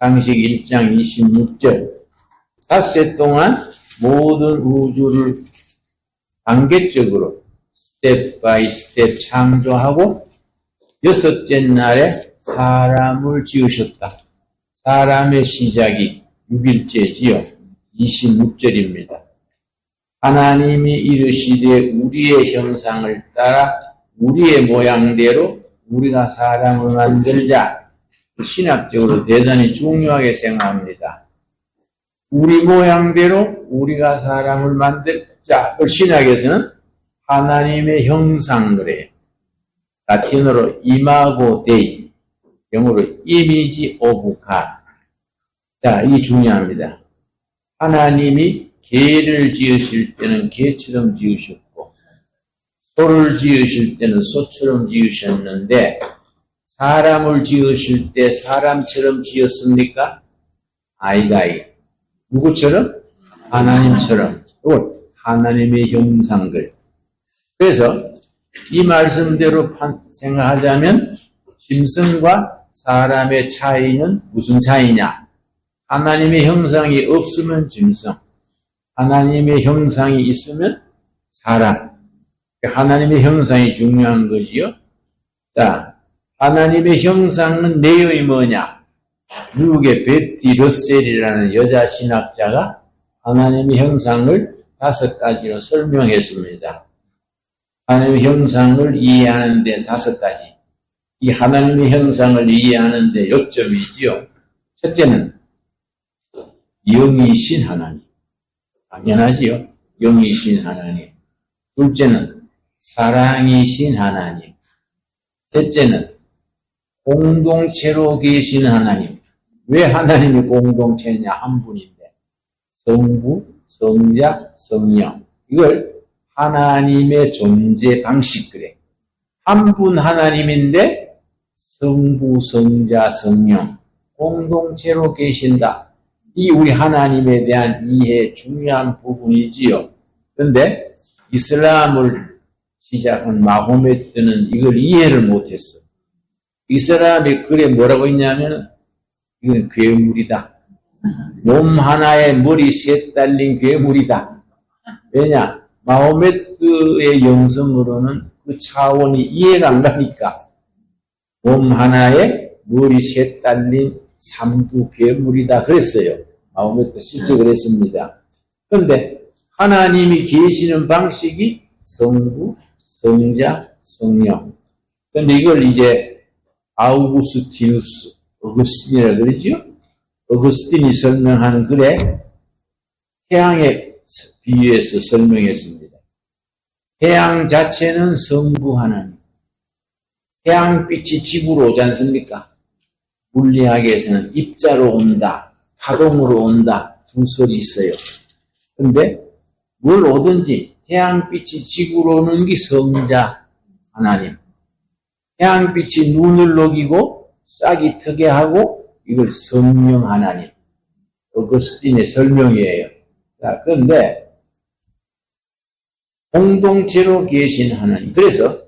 창세기 1장 26절. 닷새 동안 모든 우주를 단계적으로 스텝 바이 스텝 창조하고 여섯째 날에 사람을 지으셨다. 사람의 시작이 6일째지요. 26절입니다. 하나님이 이르시되 우리의 형상을 따라 우리의 모양대로 우리가 사람을 만들자. 신학적으로 대단히 중요하게 생각합니다. 우리 모양대로 우리가 사람을 만들자. 신학에서는 하나님의 형상 그래요. 라틴어로 이마고 데이, 영어로 이미지 오브 갓. 자, 이게 중요합니다. 하나님이 개를 지으실 때는 개처럼 지으셨고 소를 지으실 때는 소처럼 지으셨는데 사람을 지으실 때 사람처럼 지었습니까? 아이가이. 누구처럼? 하나님처럼. 하나님의 형상들. 그래서 이 말씀대로 생각하자면 짐승과 사람의 차이는 무슨 차이냐? 하나님의 형상이 없으면 짐승, 하나님의 형상이 있으면 사람. 하나님의 형상이 중요한 거지요. 자, 하나님의 형상은 내용이 뭐냐? 미국의 베티 러셀이라는 여자 신학자가 하나님의 형상을 5가지로 설명했습니다. 하나님의 형상을 이해하는 데 5가지. 이 하나님의 형상을 이해하는 데 요점이지요. 첫째는 영이신 하나님. 당연하지요. 영이신 하나님. 둘째는 사랑이신 하나님. 셋째는 공동체로 계신 하나님. 왜 하나님이 공동체냐? 한 분인데. 성부, 성자, 성령. 이걸 하나님의 존재 방식 그래. 한 분 하나님인데 성부, 성자, 성령. 공동체로 계신다. 이 우리 하나님에 대한 이해 중요한 부분이지요. 그런데 이슬람을 시작한 마호메트는 이걸 이해를 못했어. 이 사람이 글에 뭐라고 했냐면 이건 괴물이다. 몸 하나에 머리 셋 달린 괴물이다. 왜냐? 마호메트의 영성으로는 그 차원이 이해가 안 가니까 몸 하나에 머리 셋 달린 삼두 괴물이다 그랬어요. 마호메트 실제 그랬습니다. 그런데 하나님이 계시는 방식이 성부, 성자, 성령. 그런데 이걸 이제 아우구스티누스, 어거스틴이라 그러지요? 어거스틴이 설명하는 글에 태양에 비유해서 설명했습니다. 태양 자체는 성부 하나님. 태양빛이 지구로 오지 않습니까? 물리학에서는 입자로 온다, 파동으로 온다, 두 설이 있어요. 근데 뭘 오든지 태양빛이 지구로 오는 게 성자 하나님. 태양빛이 눈을 녹이고 싹이 트게 하고 이걸 성령 하나님. 어거스틴의 설명이에요. 자, 그런데 공동체로 계신 하나님. 그래서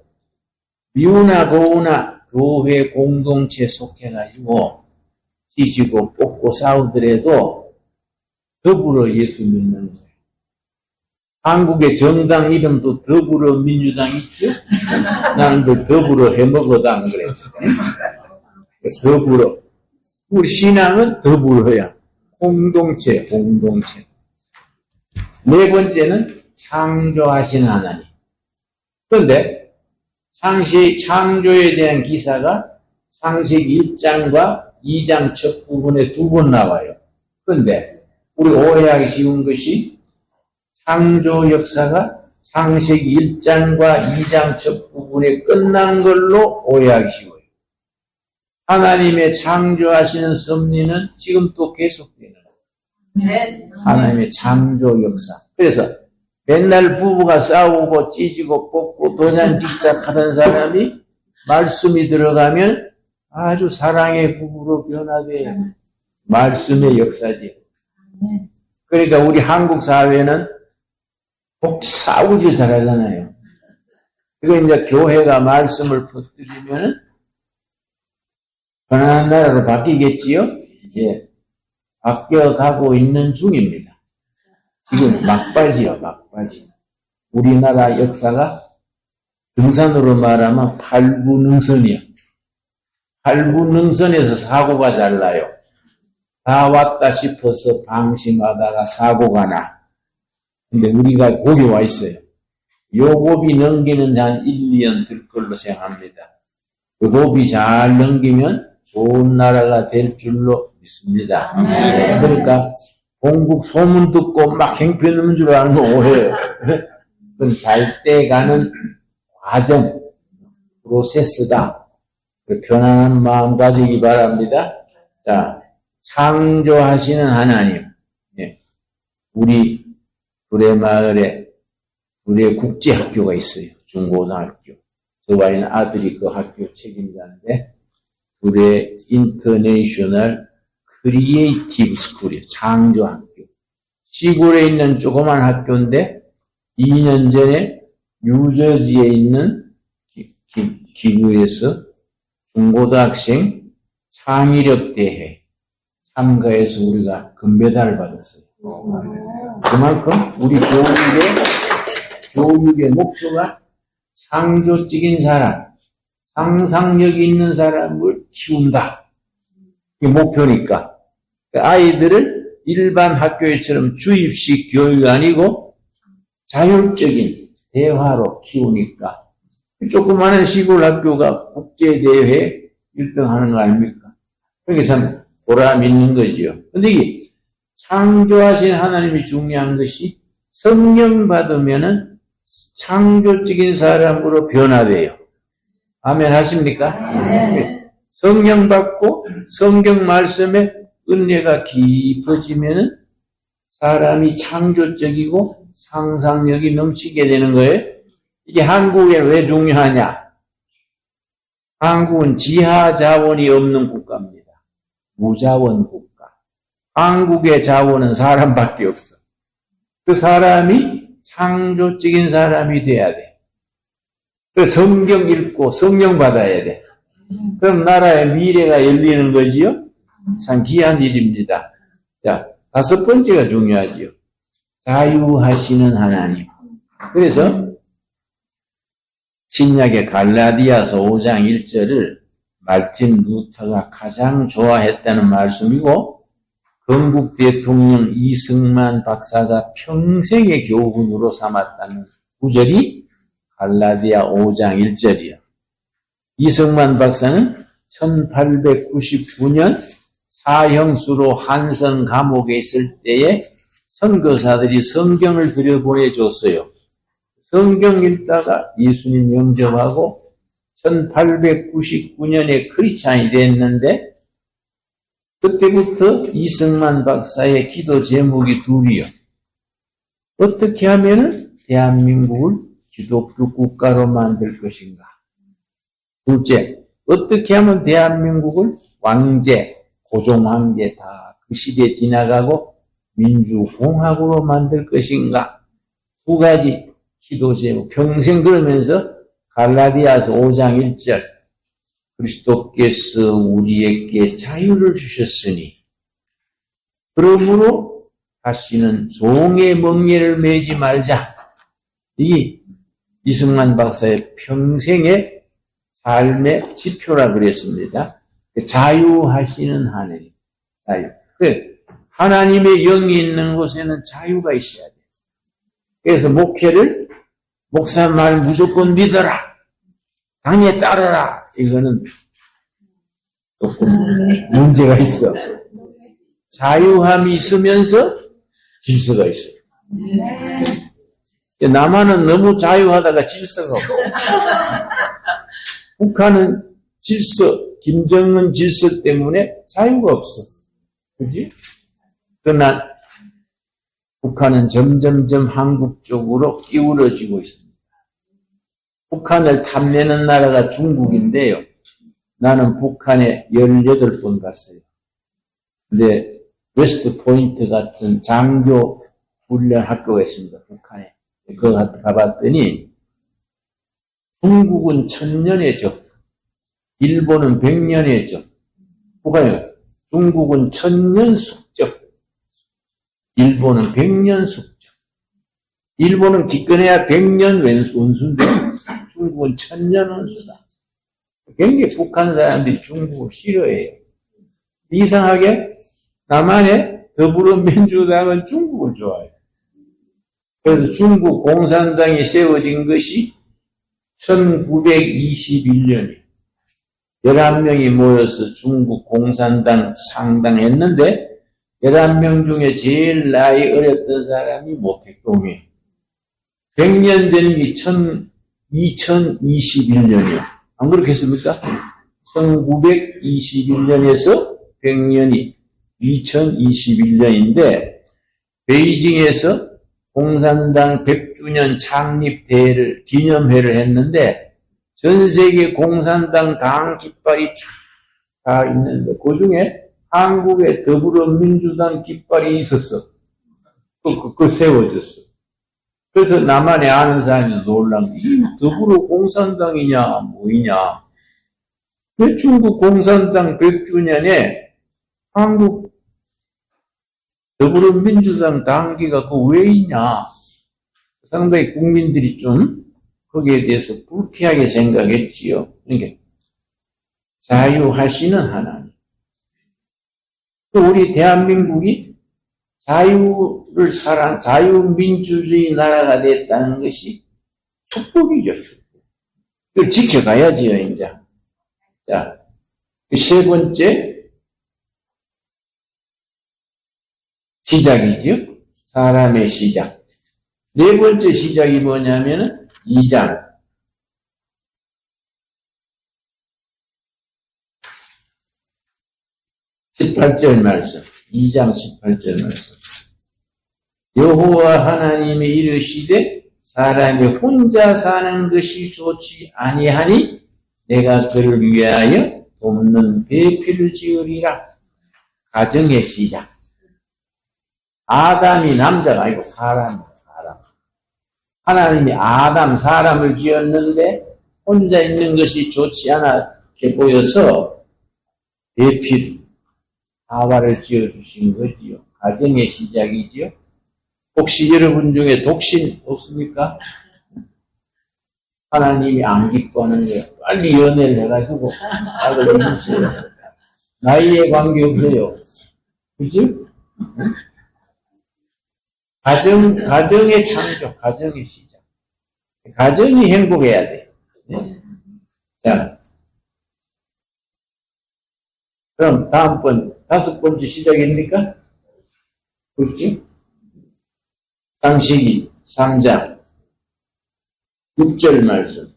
미우나 고우나 교회 공동체 속해가지고 찢고 뽑고 싸우더라도 더불어 예수 믿는 거예요. 한국의 정당 이름도 더불어민주당 있죠? 나는 그 더불어 해먹어당 그래. 더불어. 우리 신앙은 더불어야. 공동체, 공동체. 네 번째는 창조하신 하나님. 그런데 창조에 대한 기사가 창세기 1장과 2장 첫 부분에 2번 나와요. 그런데 우리 오해하기 쉬운 것이 창조 역사가 창세기 1장과 2장 첫 부분에 끝난 걸로 오해하기 쉬워요. 하나님의 창조하시는 섭리는 지금 또 계속되는 거예요. 하나님의 창조 역사. 그래서 맨날 부부가 싸우고 찢고 뽑고 도장직작하던 사람이 말씀이 들어가면 아주 사랑의 부부로 변화돼요. 말씀의 역사지. 그러니까 우리 한국 사회는 꼭 싸우질 잘하잖아요. 그거 이제 교회가 말씀을 퍼뜨리면 편안한 나라로 바뀌겠지요? 예. 바뀌어가고 있는 중입니다. 지금 막바지요, 막바지. 우리나라 역사가 등산으로 말하면 팔부능선이요. 팔부능선에서 사고가 잘 나요. 다 왔다 싶어서 방심하다가 사고가 나. 근데 우리가 고비 와 있어요. 요 고비 넘기는 한 1, 2년 들 걸로 생각합니다. 그 고비 잘 넘기면 좋은 나라가 될 줄로 믿습니다. 그러니까 공국 소문 듣고 막 형편없는 줄 아는 거 오해예요. 그건 잘 돼가는 과정, 프로세스다. 편안한 마음 가지기 바랍니다. 자, 창조하시는 하나님. 우리 구례마을에 구례 국제학교가 있어요. 중고등학교. 저와 있는 아들이 그 학교 책임자인데, 구례 인터내셔널 크리에이티브 스쿨이에요. 창조학교. 시골에 있는 조그만 학교인데, 2년 전에 뉴저지에 있는 기구에서 중고등학생 창의력 대회 참가해서 우리가 금메달을 받았어요. 그만큼 우리 교육의 목표가 창조적인 사람, 상상력이 있는 사람을 키운다. 이게 목표니까. 아이들을 일반 학교처럼 주입식 교육이 아니고 자율적인 대화로 키우니까 조그마한 시골 학교가 국제대회 1등 하는 거 아닙니까? 그게 참 보람 있는 거지요. 근데 이게 창조하신 하나님이 중요한 것이 성령 받으면은 창조적인 사람으로 변화돼요. 아멘 하십니까? 네. 성령 받고 성경 말씀에 은혜가 깊어지면은 사람이 창조적이고 상상력이 넘치게 되는 거예요. 이게 한국에 왜 중요하냐? 한국은 지하 자원이 없는 국가입니다. 무자원 국가. 한국의 자원은 사람밖에 없어. 그 사람이 창조적인 사람이 돼야 돼. 그 성경 읽고 성령 받아야 돼. 그럼 나라의 미래가 열리는 거지요? 참 귀한 일입니다. 자, 5번째가 중요하지요. 자유하시는 하나님. 그래서 신약의 갈라디아서 5장 1절을 말틴 루터가 가장 좋아했다는 말씀이고, 건국 대통령 이승만 박사가 평생의 교훈으로 삼았다는 구절이 갈라디아 5장 1절이요. 이승만 박사는 1899년 사형수로 한성 감옥에 있을 때에 선교사들이 성경을 들여보내줬어요. 성경 읽다가 예수님 영접하고 1899년에 크리스찬이 됐는데, 그때부터 이승만 박사의 기도 제목이 둘이요. 어떻게 하면 대한민국을 기독교 국가로 만들 것인가? 둘째, 어떻게 하면 대한민국을 왕제, 고종황제 다 그 시대에 지나가고 민주공화국으로 만들 것인가? 2가지 기도 제목. 평생 그러면서 갈라디아서 5장 1절, 그리스도께서 우리에게 자유를 주셨으니 그러므로 다시는 종의 멍에를 매지 말자. 이 이승만 박사의 평생의 삶의 지표라 그랬습니다. 자유하시는 하나님. 자유. 하나님의 영이 있는 곳에는 자유가 있어야 돼요. 그래서 목회를 목사 말 무조건 믿어라. 당에 따르라. 이거는 조금 문제가 있어. 자유함이 있으면서 질서가 있어요. 남한은 너무 자유하다가 질서가 없어. 북한은 질서, 김정은 질서 때문에 자유가 없어. 그지? 그러나 북한은 점점점 한국 쪽으로 기울어지고 있습니다. 북한을 탐내는 나라가 중국인데요. 나는 북한에 18번 갔어요. 근데 웨스트 포인트 같은 장교 훈련 학교가 있습니다. 북한에. 그거 가봤더니 중국은 1000년의 적, 일본은 100년의 적, 북한은 중국은 1000년 숙적, 일본은 100년 숙적. 일본은 기껏해야 100년 원수인데 중국은 1000년 원수다. 굉장히 북한 사람들이 중국을 싫어해요. 이상하게 남한의 더불어민주당은 중국을 좋아해요. 그래서 중국 공산당이 세워진 것이 1921년이에요. 11명이 모여서 중국 공산당 상당했는데 11명 중에 제일 나이 어렸던 사람이 모택동이에요. 100년 된 게 2021년이요. 안 그렇겠습니까? 1921년에서 100년이 2021년인데 베이징에서 공산당 100주년 창립대회를 기념회를 했는데 전 세계 공산당 당 깃발이 다 있는데 그 중에 한국의 더불어민주당 깃발이 있었어. 그거 세워졌어. 그래서 나만에 아는 사람이 놀란 게, 이 더불어 공산당이냐, 뭐이냐. 왜 중국 공산당 100주년에 한국 더불어민주당 당기가 그 왜 있냐. 상당히 국민들이 좀 거기에 대해서 불쾌하게 생각했지요. 그러니까 자유하시는 하나님. 또 우리 대한민국이 자유민주주의 나라가 됐다는 것이 축복이죠, 축복. 그걸 지켜가야지요, 이제. 자, 세 번째 시작이죠. 사람의 시작. 네 번째 시작이 뭐냐면은 2장. 18절 말씀. 2장 18절 말씀. 여호와 하나님이 이르시되 사람이 혼자 사는 것이 좋지 아니하니 내가 그를 위하여 돕는 배필을 지으리라. 가정의 시작. 아담이 남자가 아니고 사람이야, 사람. 하나님이 아담, 사람을 지었는데 혼자 있는 것이 좋지 않게 보여서 배필, 하와를 지어주신 거지요. 가정의 시작이지요. 혹시 여러분 중에 독신 없습니까? 하나님이 안 기뻐하는 거예요. 빨리 연애를 해가지고 아들 이루세요. 나이에 관계없어요. 그죠? 가정의 창조, 가정의 시작. 가정이 행복해야 돼. 네? 자, 그럼 다섯 번째 시작입니까? 그렇지? 창세기 3장 6절 말씀.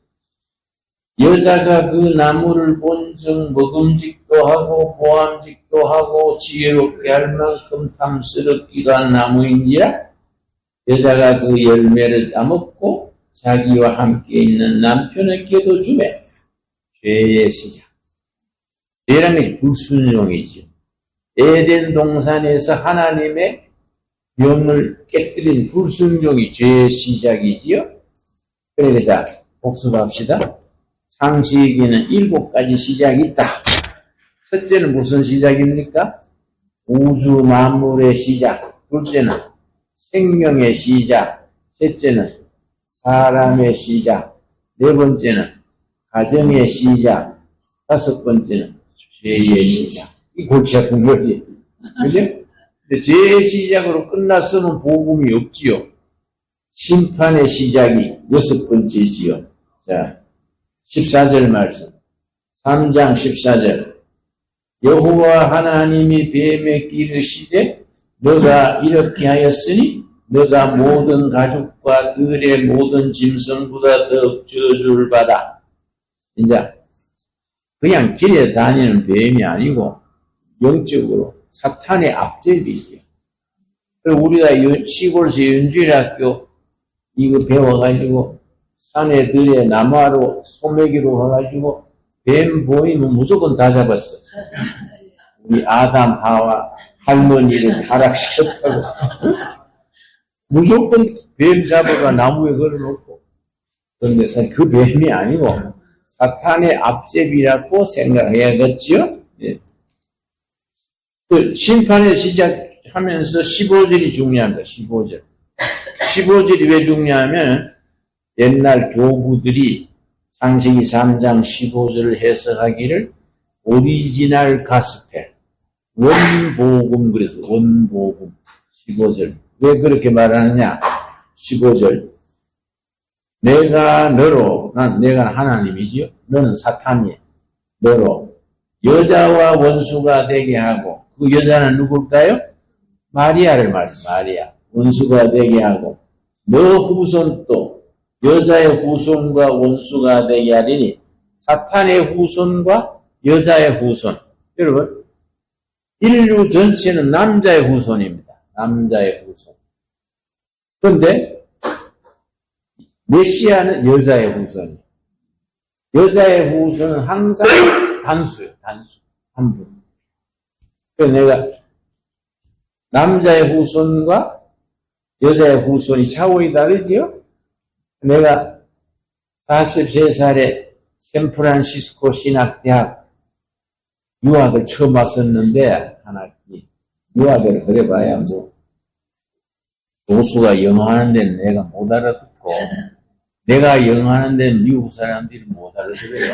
여자가 그 나무를 본즉 먹음직도 하고 보암직도 하고 지혜롭게 할 만큼 탐스럽기도 한 나무인지라 여자가 그 열매를 따먹고 자기와 함께 있는 남편에게도 주매. 죄의 시작. 죄라는 것이 불순종이죠. 에덴 동산에서 하나님의 명을 깨뜨린 불순종이 죄의 시작이지요. 그러니까 자, 복습합시다. 창세기에는 7가지 시작이 있다. 첫째는 무슨 시작입니까? 우주 만물의 시작. 둘째는 생명의 시작. 셋째는 사람의 시작. 네 번째는 가정의 시작. 다섯 번째는 죄의 시작. 이 골치 아픈 거지. 그죠? 근데 죄의 시작으로 끝났으면 복음이 없지요. 심판의 시작이 6번째지요. 자, 14절 말씀. 3장 14절. 여호와 하나님이 뱀에게 이르시되 너가 이렇게 하였으니 너가 모든 가족과 들의 모든 짐승보다 더 저주를 받아. 이제 그냥 길에 다니는 뱀이 아니고 영적으로 사탄의 앞제비지요. 그리고 우리가 시골에서 연주일학교 이거 배워가지고 산에 들에 나무하러 소매기로 가가지고 뱀 보이면 무조건 다 잡았어. 우리 아담 하와 할머니를 타락시켰다고. 무조건 뱀 잡아가 나무에 걸어놓고. 그런데 사실 그 뱀이 아니고 사탄의 앞제비라고 생각해야겠지요? 예. 그 심판을 시작하면서 15절이 중요합니다. 15절. 15절이 왜 중요하면 옛날 교부들이 창세기 3장 15절을 해석하기를 오리지널 가스펠, 원복음, 그래서 원복음 15절. 왜 그렇게 말하느냐? 15절. 내가 너로, 내가 하나님이지요. 너는 사탄이에요. 너로 여자와 원수가 되게 하고, 그 여자는 누굴까요? 마리아를 말해요. 마리아. 원수가 되게 하고, 너 후손도 여자의 후손과 원수가 되게 하리니, 사탄의 후손과 여자의 후손. 여러분, 인류 전체는 남자의 후손입니다. 남자의 후손. 그런데 메시아는 여자의 후손이에요. 여자의 후손은 항상 단수예요. 단수. 한 분. 그래서 내가 남자의 후손과 여자의 후손이 차원이 다르지요? 내가 43살에 샌프란시스코 신학대학 유학을 처음 왔었는데, 한 학기. 유학을 그래봐야 뭐, 교수가 영어 하는 데는 내가 못 알아듣고, 내가 영어 하는 데는 미국 사람들이 못 알아들어요.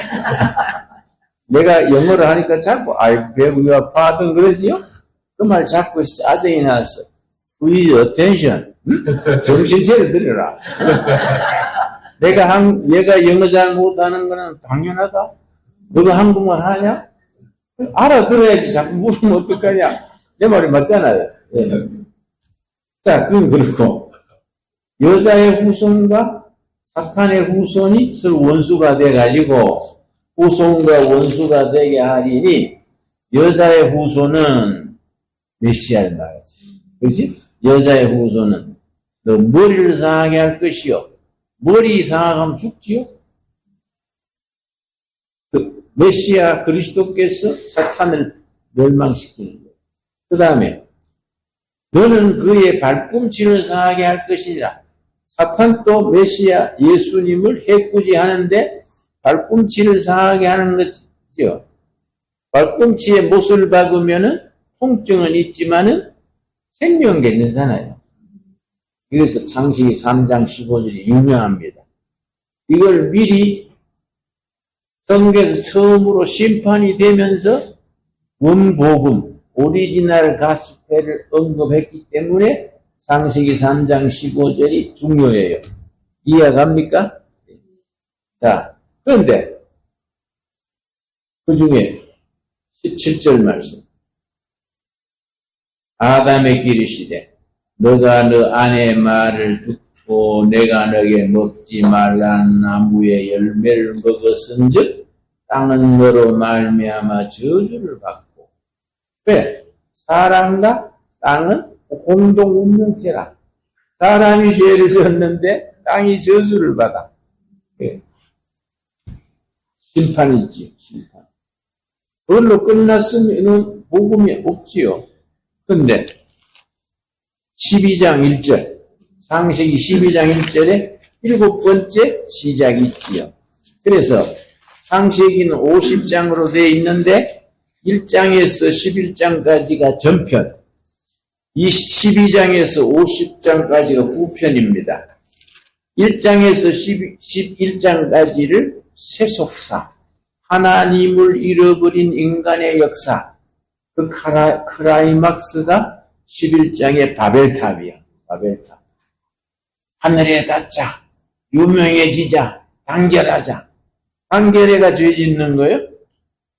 내가 영어를 하니까 자꾸, I beg your pardon 그러지요? 그 말 자꾸 짜증이 났어. Please attention. 응? 정신 차려 들으라. 얘가 영어 잘 못하는 거는 당연하다. 너가 한국말 하냐? 알아들어야지. 자꾸 물으면 어떡하냐? 내 말이 맞잖아요. 예. 자, 그건 그렇고. 여자의 후손과 사탄의 후손이 서로 원수가 돼가지고 후손과 원수가 되게 하리니 여자의 후손은 메시아를 말하지. 그렇지? 여자의 후손은 너 머리를 상하게 할 것이요. 머리 상하면 죽지요? 그 메시아 그리스도께서 사탄을 멸망시키는 거예요. 그 다음에 너는 그의 발꿈치를 상하게 할 것이니라. 사탄도 메시아 예수님을 해꾸지 하는데 발꿈치를 상하게 하는 것이죠. 발꿈치에 못을 박으면은 통증은 있지만은 생명은 괜찮잖아요. 그래서 창세기 3장 15절이 유명합니다. 이걸 미리 성경에서 처음으로 심판이 되면서 원복음, 오리지널 가스펠을 언급했기 때문에 창세기 3장 15절이 중요해요. 이해갑니까? 자, 그런데 그 중에 17절 말씀. 아담에게 이르시되 너가 너 아내의 말을 듣고 내가 너에게 먹지 말라는 나무의 열매를 먹었은즉 땅은 너로 말미암아 저주를 받고. 왜? 사람과 땅은 공동 운명체라. 사람이 죄를 지었는데 땅이 저주를 받아. 예. 심판이 있지요. 심판. 그걸로 끝났으면 복음이 없지요. 근데 12장 1절, 창세기 12장 1절에 7번째 시작이 있지요. 그래서 창세기는 50장으로 되어 있는데 1장에서 11장까지가 전편, 12장에서 50장까지가 후편입니다. 1장에서 11장까지를 세속사, 하나님을 잃어버린 인간의 역사, 그 클라이막스가 11장의 바벨탑이야. 바벨탑. 하늘에 닿자, 유명해지자, 단결하자. 단결해가 죄 짓는 거예요.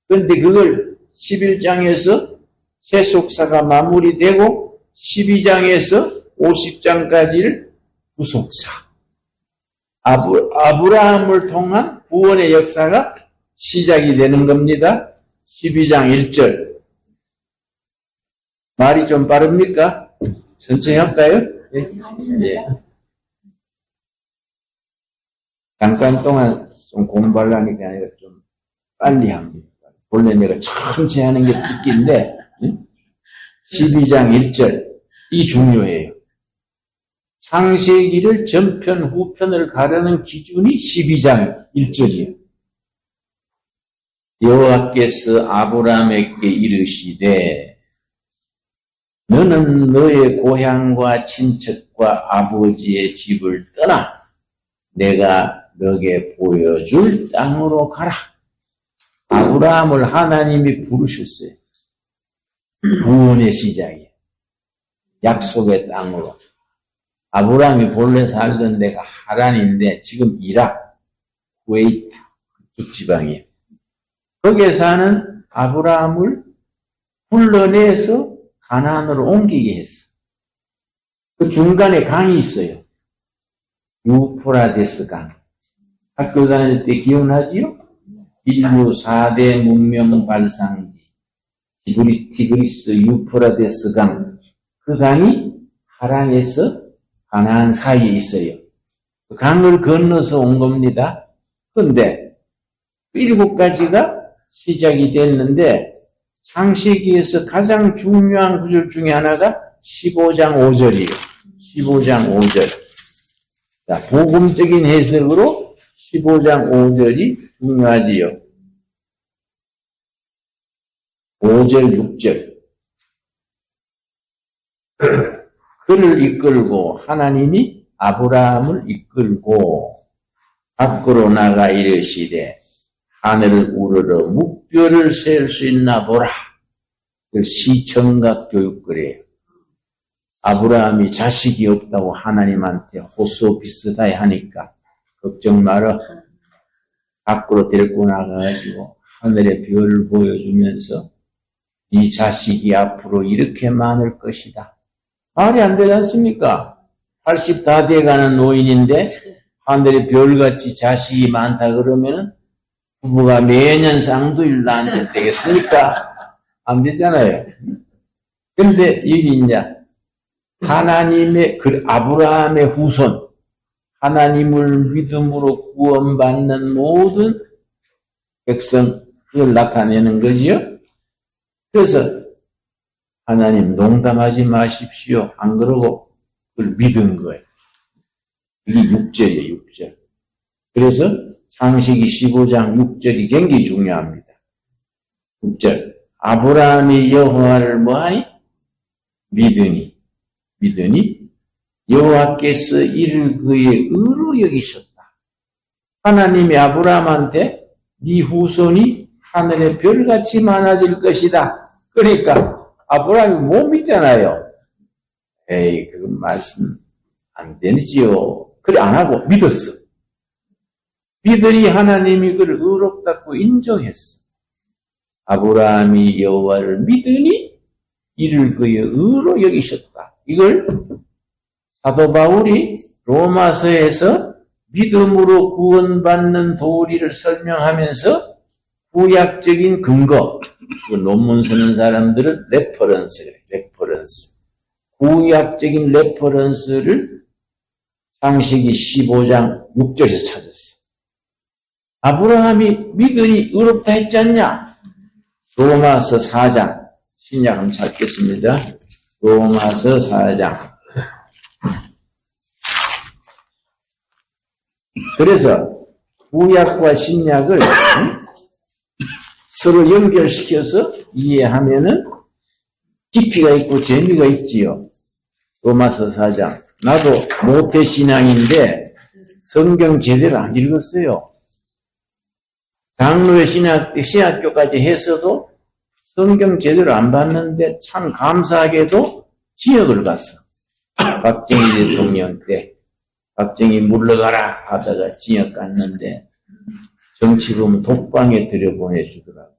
그런데 그걸 11장에서 세속사가 마무리되고 12장에서 50장까지를 구속사. 아브라함을 통한 구원의 역사가 시작이 되는 겁니다. 12장 1절. 말이 좀 빠릅니까? 천천히 할까요? 예. 잠깐 동안 좀 공부하려는 게 아니라 좀 빨리 합니다. 본래 내가 천천히 하는 게 특기인데 12장 1절 이 중요해요. 창세기를 전편 후편을 가르는 기준이 12장 1절이에요. 여호와께서 아브라함에게 이르시되 너는 너의 고향과 친척과 아버지의 집을 떠나 내가 너에게 보여줄 땅으로 가라. 아브라함을 하나님이 부르셨어요. 구원의 시작이에요. 약속의 땅으로. 아브라함이 본래 살던 데가 하란인데 지금 이락, 쿠웨이트 그쪽 지방이에요. 거기에 사는 아브라함을 불러내서 가나안으로 옮기게 했어. 그 중간에 강이 있어요. 유프라데스 강. 학교 다닐 때 기억나지요? 인류 4대 문명 발상지. 티그리스 유프라데스 강. 그 강이 하란에서 가나안 사이에 있어요. 그 강을 건너서 온 겁니다. 그런데 7가지가 시작이 됐는데 창세기에서 가장 중요한 구절 중에 하나가 15장 5절이에요. 15장 5절. 자, 복음적인 해석으로 15장 5절이 중요하지요. 5절, 6절. 그를 이끌고 하나님이 아브라함을 이끌고 밖으로 나가 이르시되 하늘을 우러러 묵별을 셀 수 있나 보라. 시청각 교육거리예요. 아브라함이 자식이 없다고 하나님한테 호소 비슷하게 하니까 걱정 마라. 밖으로 데리고 나가가지고 하늘의 별을 보여주면서 이 자식이 앞으로 이렇게 많을 것이다. 말이 안 되지 않습니까? 80 다 돼가는 노인인데 하늘의 별같이 자식이 많다 그러면은 부부가 매년 쌍둥이를 낳으면 되겠습니까? 안 되잖아요. 근데 여기 이제 하나님의 그 아브라함의 후손, 하나님을 믿음으로 구원받는 모든 백성 그걸 나타내는 거지요. 그래서 하나님 농담하지 마십시오. 안 그러고 그걸 믿은 거예요. 이게 6절이에요. 6절. 그래서 창세기 15장 6절이 굉장히 중요합니다. 6절. 아브라함이 여호와를 뭐하니? 믿으니 여호와께서 이를 그의 의로 여기셨다. 하나님이 아브라함한테 네 후손이 하늘의 별같이 많아질 것이다. 그러니까 아브라함이 못 믿잖아요. 에이, 그건 말씀 안 되지요. 그래 안 하고 믿었어. 믿으니 하나님이 그를 의롭다고 인정했어. 아브라함이 여호와를 믿으니 이를 그의 의로 여기셨다. 이걸 사도 바울이 로마서에서 믿음으로 구원받는 도리를 설명하면서 구약적인 근거, 논문 쓰는 사람들은 레퍼런스예요. 레퍼런스. 구약적인 레퍼런스를 창세기 15장 6절에서 찾았어. 아브라함이 믿으니 의롭다 했지 않냐? 로마서 4장. 신약 한번 찾겠습니다. 로마서 4장. 그래서 구약과 신약을 서로 연결시켜서 이해하면은 깊이가 있고 재미가 있지요. 로마서 4장. 나도 모태신앙인데 성경 제대로 안 읽었어요. 장로의 신학교까지 했어도 성경 제대로 안 봤는데 참 감사하게도 지역을 갔어. 박정희 대통령 때 박정희 물러가라 하다가 지역 갔는데 정치 보면 독방에 들여보내주더라고요.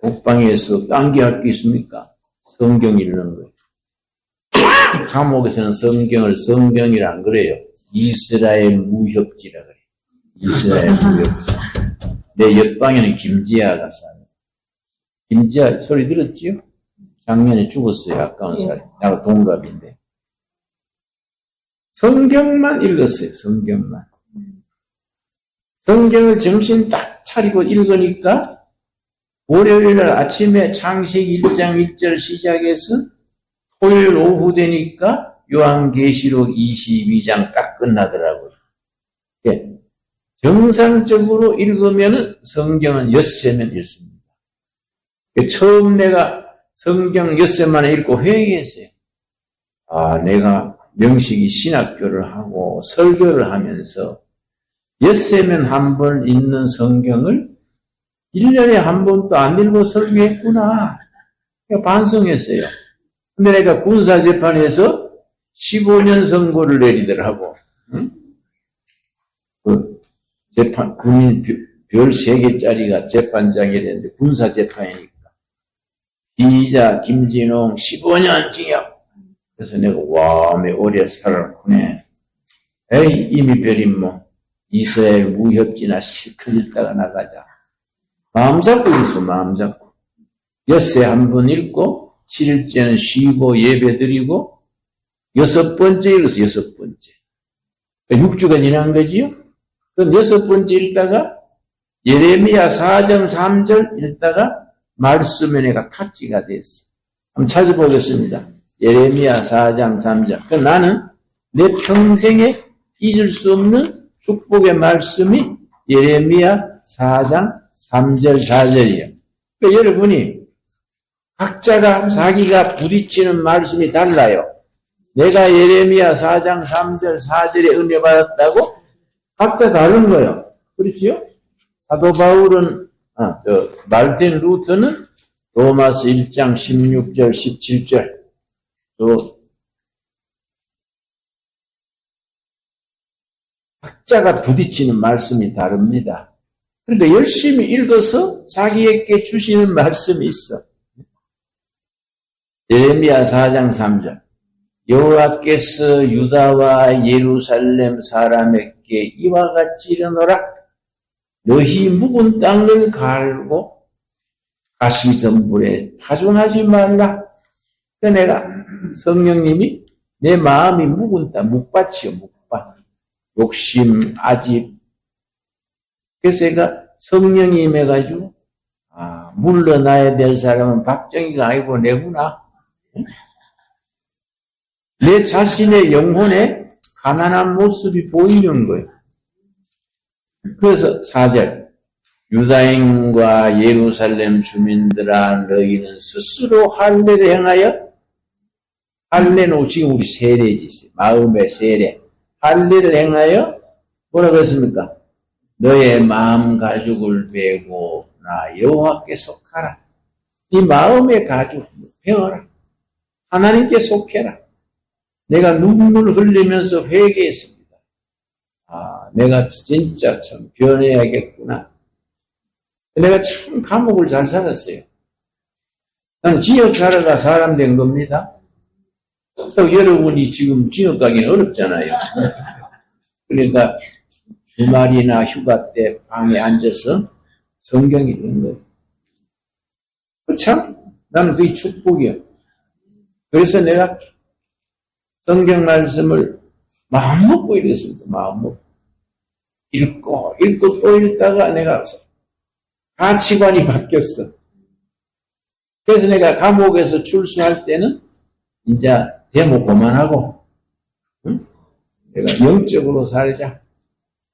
독방에서 딴 게 할 게 있습니까? 성경 읽는 거예요. 감옥에서는 성경이라 안 그래요. 이스라엘 무협지라 그래요. 이스라엘 무협지. 내 옆방에는 김지아가 살아요. 김지아 소리 들었지요? 작년에 죽었어요. 아까운 살이. 나하고 동갑인데. 성경만 읽었어요. 성경만. 성경을 정신 딱 차리고 읽으니까 월요일날 아침에 창세기 1장 1절 시작해서 토요일 오후 되니까 요한계시록 22장 딱 끝나더라고요. 예. 정상적으로 읽으면 성경은 6세면 읽습니다. 처음 내가 성경 엿새만에 읽고 회개했어요. 아, 내가 명식이 신학교를 하고 설교를 하면서 엿새면 한 번 읽는 성경을 1년에 한 번도 안 읽고 설교했구나. 반성했어요. 근데 내가 군사재판에서 15년 선고를 내리더라고. 응? 그 재판, 군인 별 3개짜리가 재판장이 되는데 군사재판이니까. 피의자 김진홍 15년 징역. 그래서 내가 와, 매 오래 살았구네. 에이, 이미 별인 뭐 이스라엘 무협지나 실컷 읽다가 나가자. 마음 잡고 있어, 마음 잡고. 엿새 한 번 읽고 7일째는 쉬고 예배 드리고 6번째 읽어서 6번째. 6주가 지난 거지요? 그럼 6번째 읽다가 예레미야 4장 3절 읽다가 말씀에 내가 탁지가 됐어. 한번 찾아보겠습니다. 예레미야 4장 3절. 그럼 나는 내 평생에 잊을 수 없는 축복의 말씀이 예레미야 4장 3절 4절이에요. 그러니까 여러분이 각자가 자기가 부딪히는 말씀이 달라요. 내가 예레미야 4장 3절 4절에 은혜 받았다고 각자 다른 거예요. 그렇지요? 사도 바울은 말틴 루터는 로마서 1장 16절 17절 또 각자가 부딪히는 말씀이 다릅니다. 그런데 열심히 읽어서 자기에게 주시는 말씀이 있어. 예레미야 4장 3절 여호와께서 유다와 예루살렘 사람에게 이와 같이 이르노라. 너희 묵은 땅을 갈고 가시덤불에 파종하지 말라. 그러니까 내가 성령님이 내 마음이 묵은 땅, 묵밭이요, 묵밭. 욕심, 아집. 그래서 내가 성령이 임해가지고 물러나야 될 사람은 박정희가 아니고 내구나. 내 자신의 영혼에 가난한 모습이 보이는 거예요. 그래서 4절 유다인과 예루살렘 주민들아 너희는 스스로 할례를 행하여 할례는 지금 우리 세례지 마음의 세례 할례를 행하여 뭐라고 했습니까? 너의 마음 가죽을 베고 나 여호와께 속하라. 네 마음의 가죽 베어라. 하나님께 속해라. 내가 눈물을 흘리면서 회개했습니다. 내가 진짜 참 변해야겠구나. 내가 참 감옥을 잘 살았어요. 난 지역 살아가 사람 된 겁니다. 또 여러분이 지금 지역 가기는 어렵잖아요. 그러니까 주말이나 휴가 때 방에 앉아서 성경 읽는 거예요. 참 나는 그게 축복이야. 그래서 내가 성경 말씀을 마음 먹고 읽었습니다. 마음 먹고. 읽고 또 읽다가 내가 가치관이 바뀌었어. 그래서 내가 감옥에서 출소할 때는 이제 대목 그만하고 응? 내가 영적으로 살자.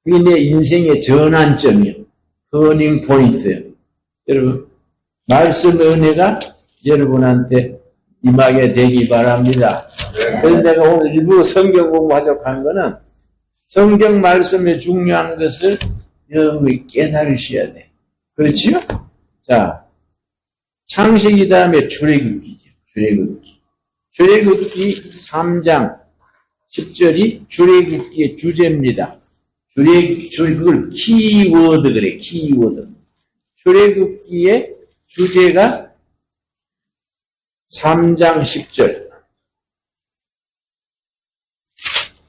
그게 내 인생의 전환점이에요. 터닝 포인트예요. 여러분 말씀의 은혜가 여러분한테 임하게 되기 바랍니다. 그래서 내가 오늘 일부러 성경 공부하자고 한 거는 성경 말씀의 중요한 것을 여러분이 깨달으셔야 돼. 그렇지요? 자, 창세기 다음에 출애굽기죠. 출애굽기 3장 10절이 출애굽기의 주제입니다. 그걸 키워드 그래, 키워드. 출애굽기의 주제가 3장 10절.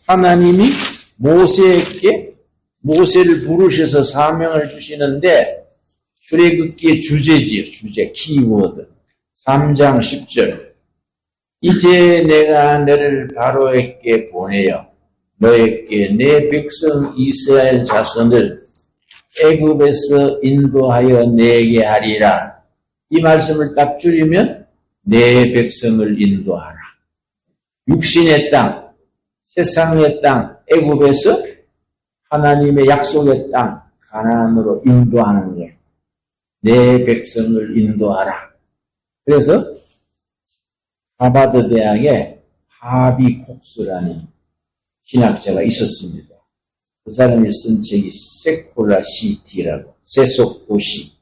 하나님이 모세를 부르셔서 사명을 주시는데 출애굽기의 주제지요. 주제, 키워드. 3장 10절. 이제 내가 너를 바로에게 보내어 너에게 내 백성 이스라엘 자손을 애굽에서 인도하여 내게 하리라. 이 말씀을 딱 줄이면 내 백성을 인도하라. 육신의 땅, 세상의 땅, 애굽에서 하나님의 약속의 땅, 가나안으로 인도하는 거예요. 내 백성을 인도하라. 그래서 하버드 대학에 하비 콕스라는 신학자가 있었습니다. 그 사람이 쓴 책이 세콜라 시티라고, 세속도시,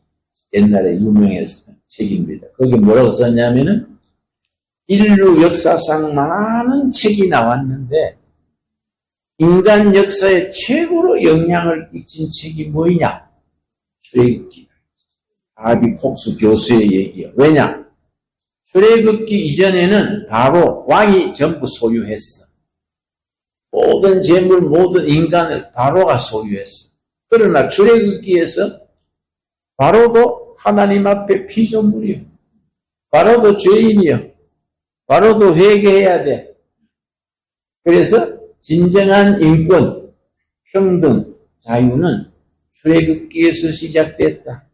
옛날에 유명했던 책입니다. 거기 뭐라고 썼냐면은 인류 역사상 많은 책이 나왔는데 인간 역사에 최고로 영향을 끼친 책이 뭐냐? 출애굽기. 하비 콕스 교수의 얘기야. 왜냐? 출애굽기 이전에는 바로 왕이 전부 소유했어. 모든 재물, 모든 인간을 바로가 소유했어. 그러나 출애굽기에서 바로도 하나님 앞에 피조물이요. 바로도 죄인이요. 바로도 회개해야 돼. 그래서 진정한 인권, 평등, 자유는 출애굽기에서 시작됐다.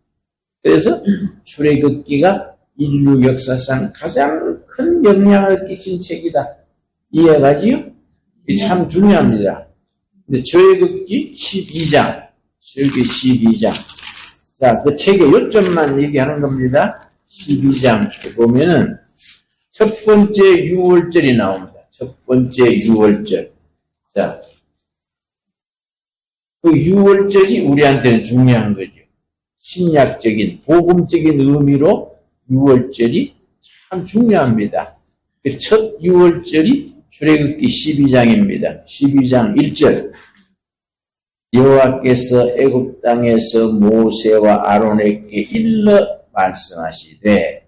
그래서 출애굽기가 인류 역사상 가장 큰 영향을 끼친 책이다. 이해가지요? 참 중요합니다. 근데 출애굽기 12장, 출애굽기 12장. 자, 그 책의 요점만 얘기하는 겁니다. 12장 보면은 첫 번째 6월절이 나옵니다. 첫 번째 6월절. 자, 그 6월절이 우리한테는 중요한 거죠. 신약적인, 복음적인 의미로 6월절이 참 중요합니다. 첫 6월절이 출애굽기 12장입니다. 12장 1절. 여호와께서 애굽 땅에서 모세와 아론에게 일러 말씀하시되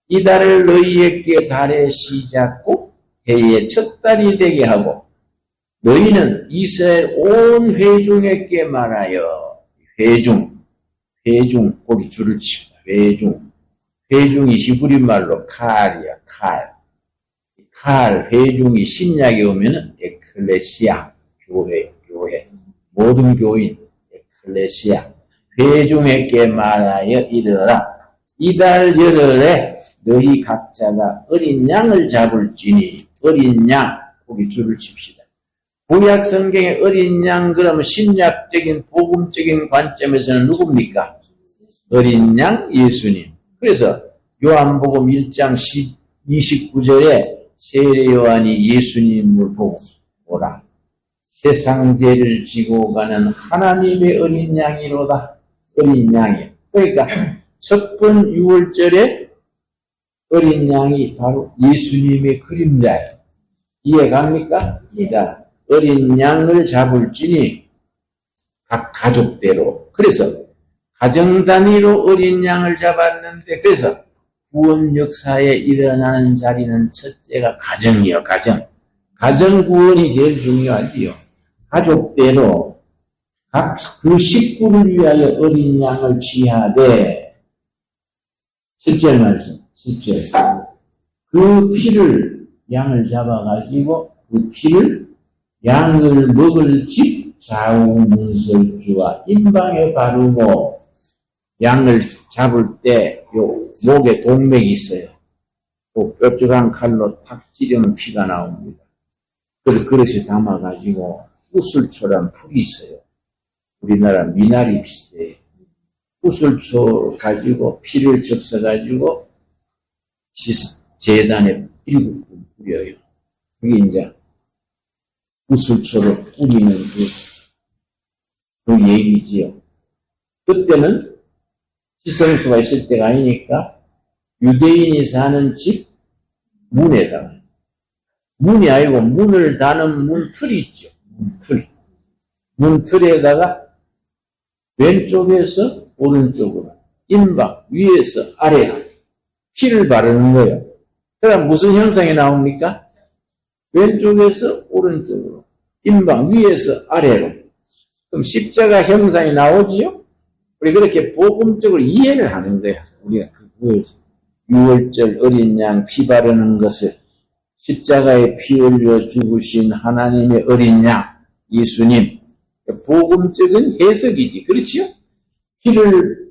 이 달을 너희에게 달의 시작고 해의 첫 달이 되게 하고 너희는 이스라엘 온 회중에게 말하여 회중 거기 줄을 칩니다. 회중이 히브리 말로 칼이야. 칼 회중이 신약에 오면은 에클레시아 교회 모든 교인 에클레시아 회중에게 말하여 이르라 이달 열흘에 너희 각자가 어린 양을 잡을지니 어린 양 거기 줄을 칩시다. 구약 성경의 어린 양 그러면 신약적인 복음적인 관점에서는 누굽니까? 어린 양 예수님. 그래서 요한복음 1장 29절에 세례 요한이 예수님을 보고 오라. 세상 죄를 지고 가는 하나님의 어린 양이로다. 어린 양이에요. 그러니까 첫 번 6월절에 어린 양이 바로 예수님의 그림자예요. 이해갑니까? 이다. 어린 양을 잡을지니 각 가족대로. 그래서 가정 단위로 어린 양을 잡았는데 그래서 구원 역사에 일어나는 자리는 첫째가 가정이요. 가정 구원이 제일 중요하지요. 가족대로 각 그 식구를 위하여 어린 양을 취하되 7절 말씀 7절 그 피를 양을 잡아가지고 그 피를 양을 먹을 집 좌우 문설주와 임방에 바르고 양을 잡을 때 요 목에 동맥이 있어요. 그 뾰족한 칼로 탁 찌르면 피가 나옵니다. 그래서 그릇에 담아가지고 우슬초란 풀이 있어요. 우리나라 미나리 비슷해요. 우슬초 가지고 피를 적셔가지고 재단에 7번 뿌려요. 그게 이제 우슬초를 뿌리는 그 얘기지요. 그때는 지성소가 있을 때가 아니니까 유대인이 사는 집 문에다가 문이 아니고 문을 다는 문틀이 있죠. 문틀에다가 왼쪽에서 오른쪽으로 임방 위에서 아래로 피를 바르는 거예요. 그럼 무슨 형상이 나옵니까? 왼쪽에서 오른쪽으로 임방 위에서 아래로. 그럼 십자가 형상이 나오지요? 우리 그렇게 복음적으로 이해를 하는 거야. 우리가 그 6월절 어린 양 피 바르는 것을 십자가에 피 흘려 죽으신 하나님의 어린 양 예수님 복음적인 해석이지. 그렇지요? 피를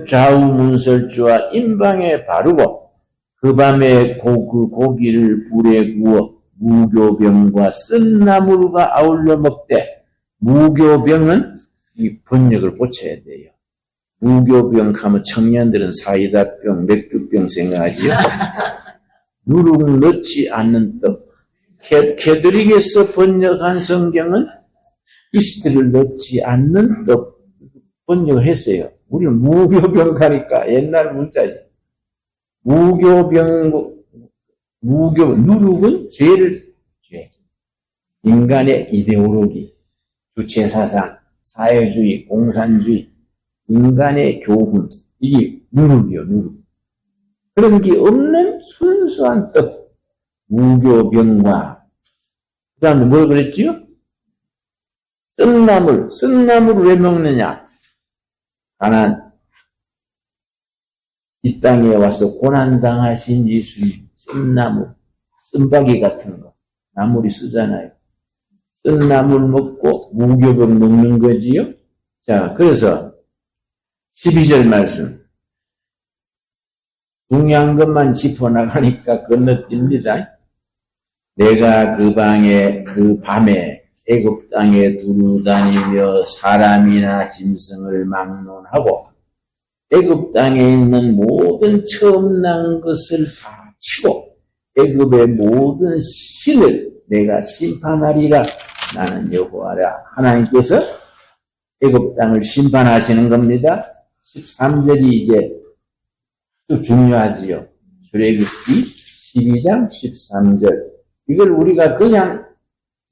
좌우 문설주와 임방에 바르고 그 밤에 그 고기를 불에 구워 무교병과 쓴 나물과 아울러 먹되 무교병은 이 번역을 고쳐야 돼요. 무교병 하면 청년들은 사이다병, 맥주병 생각하지요. 누룩 넣지 않는 떡. 캐드릭에서 번역한 성경은 이스트를 넣지 않는 떡 번역을 했어요. 우리는 무교병 하니까 옛날 문자지. 누룩은 죄. 인간의 이데올로기, 주체사상, 사회주의, 공산주의, 인간의 교훈. 이게 누룩이요, 누룩. 그런 게 없는 순수한 떡. 무교병과. 그 다음에 뭘 그랬지요? 쓴나물을 왜 먹느냐? 이 땅에 와서 고난당하신 예수님, 쓴바귀 같은 거, 나물이 쓰잖아요. 쓴나물 먹고 무교병 먹는 거지요? 자, 그래서 12절 말씀. 중요한 것만 짚어나가니까 건너뜁니다. 내가 그 밤에 애굽 땅에 두루다니며 사람이나 짐승을 막론하고 애굽 땅에 있는 모든 처음 난 것을 다 치고 애굽의 모든 신을 내가 심판하리라. 나는 여호와라. 하나님께서 애굽 땅을 심판하시는 겁니다. 13절이 이제 또 중요하지요. 출애굽기 12장 13절. 이걸 우리가 그냥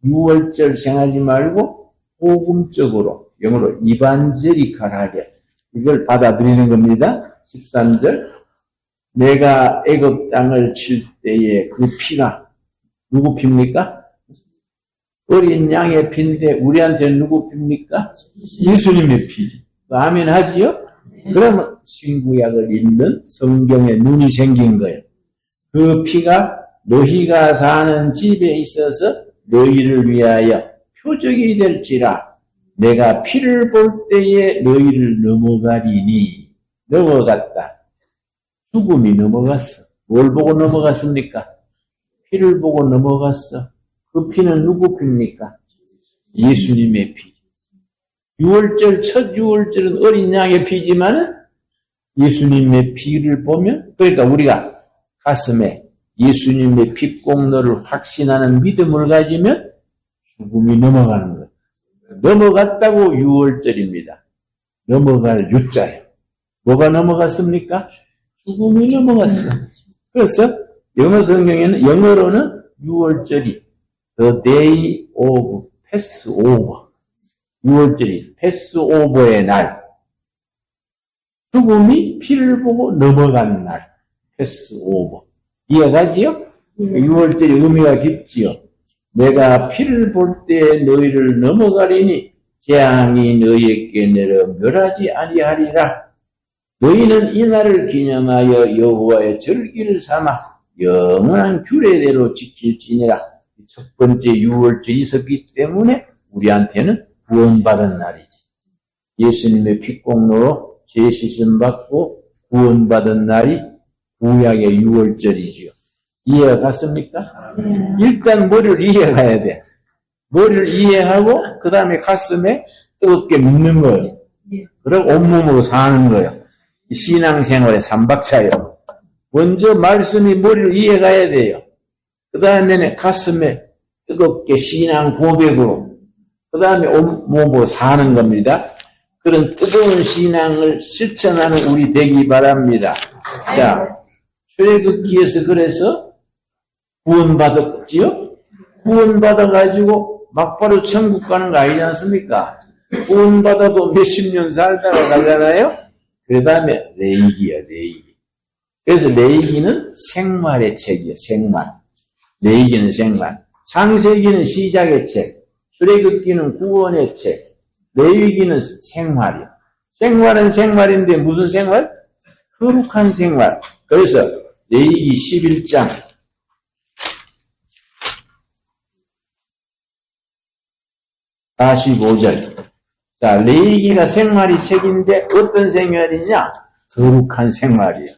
6월절 생각하지 말고 복음적으로, 영어로 이반제리칼하게 이걸 받아들이는 겁니다. 13절. 내가 애굽 땅을 칠 때에 그 피가 누구 피입니까? 어린 양의 피인데 우리한테는 누구 피입니까? 예수님의 피지. 아멘 하지요? 그러면 신구약을 읽는 성경에 눈이 생긴 거예요. 그 피가 너희가 사는 집에 있어서 너희를 위하여 표적이 될지라. 내가 피를 볼 때에 너희를 넘어가리니. 넘어갔다. 죽음이 넘어갔어. 뭘 보고 넘어갔습니까? 피를 보고 넘어갔어. 그 피는 누구 피입니까? 예수님의 피. 6월절, 첫 6월절은 어린 양의 피지만 예수님의 피를 보면, 그러니까 우리가 가슴에 예수님의 피공로를 확신하는 믿음을 가지면 죽음이 넘어가는 거예요. 넘어갔다고 6월절입니다. 넘어갈 유자예요. 뭐가 넘어갔습니까? 죽음이 넘어갔어. 그래서 영어 성경에는, 영어로는 6월절이 The Day of Passover. 6월절이 패스오버의 날. 죽음이 피를 보고 넘어가는 날. 패스오버. 이해가지요? 6월절이 의미가 깊지요. 내가 피를 볼 때 너희를 넘어가리니 재앙이 너희에게 내려 멸하지 아니하리라. 너희는 이 날을 기념하여 여호와의 절기를 삼아 영원한 규례대로 지킬지니라. 첫 번째 6월절이 있었기 때문에 우리한테는 구원받은 날이지. 예수님의 피공로로 죄 씻음 받고 구원받은 날이 구약의 6월절이지요. 이해가 갔습니까? 일단 머리를 이해가야 돼. 머리를 이해하고 그 다음에 가슴에 뜨겁게 묻는 거예요. 그리고 온몸으로 사는 거예요. 신앙생활의 3박자예요. 먼저 말씀이 머리를 이해가야 돼요. 그 다음에는 가슴에 뜨겁게 신앙 고백으로, 그 다음에 온몸으로 사는 겁니다. 그런 뜨거운 신앙을 실천하는 우리 되기 바랍니다. 자, 출애굽기에서 그래서 구원받았지요? 구원받아가지고 막바로 천국 가는 거 아니지 않습니까? 구원받아도 몇십 년 살다가 가잖아요? 그 다음에 레이기야, 레이기. 그래서 레이기는 생활의 책이에요, 생활. 레이기는 생활. 창세기는 시작의 책. 출애굽기는 구원의 책. 레위기는 생활이야. 생활은 생활인데 무슨 생활? 거룩한 생활. 그래서 레위기 11장 45절. 자, 레위기가 생활이 책인데 어떤 생활이냐? 거룩한 생활이야.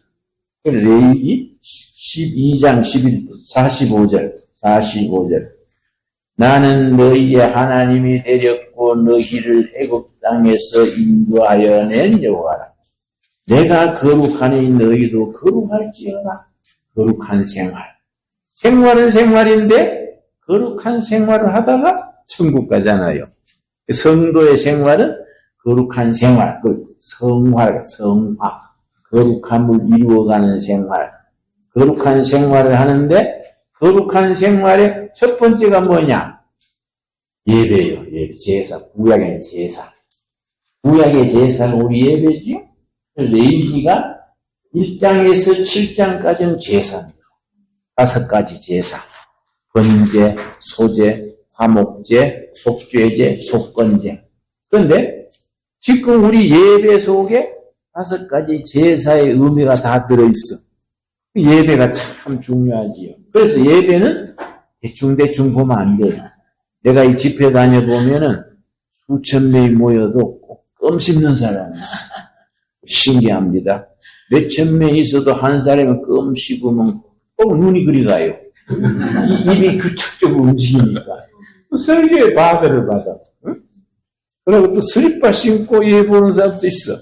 레위기 12장 45절. 나는 너희의 하나님이 되렸고 너희를 애굽 땅에서 인도하여 낸 여호와라. 내가 거룩하니 너희도 거룩할지어다. 거룩한 생활. 생활은 생활인데 거룩한 생활을 하다가 천국 가잖아요. 성도의 생활은 거룩한 생활, 성화, 거룩함을 이루어가는 생활. 거룩한 생활을 하는데 거룩한 생활의 첫 번째가 뭐냐? 예배요. 예배, 제사. 구약의 제사. 구약의 제사가 우리 예배지? 레위기가 1장에서 7장까지는 제사입니다. 5가지 제사. 번제, 소제, 화목제, 속죄제, 속건제. 그런데 지금 우리 예배 속에 5가지 제사의 의미가 다 들어있어. 예배가 참 중요하지요. 그래서 예배는 대충 보면 안 돼요. 내가 이 집회 다녀보면은 수천 명이 모여도 꼭 껌 씹는 사람이 있어. 신기합니다. 몇천 명 있어도 한 사람이 껌 씹으면 꼭 눈이 그리 가요. 입이 규칙적으로 움직이니까. 설교의 바들을 받아. 응? 그리고 또 스리퍼 신고 예배 보는 사람도 있어.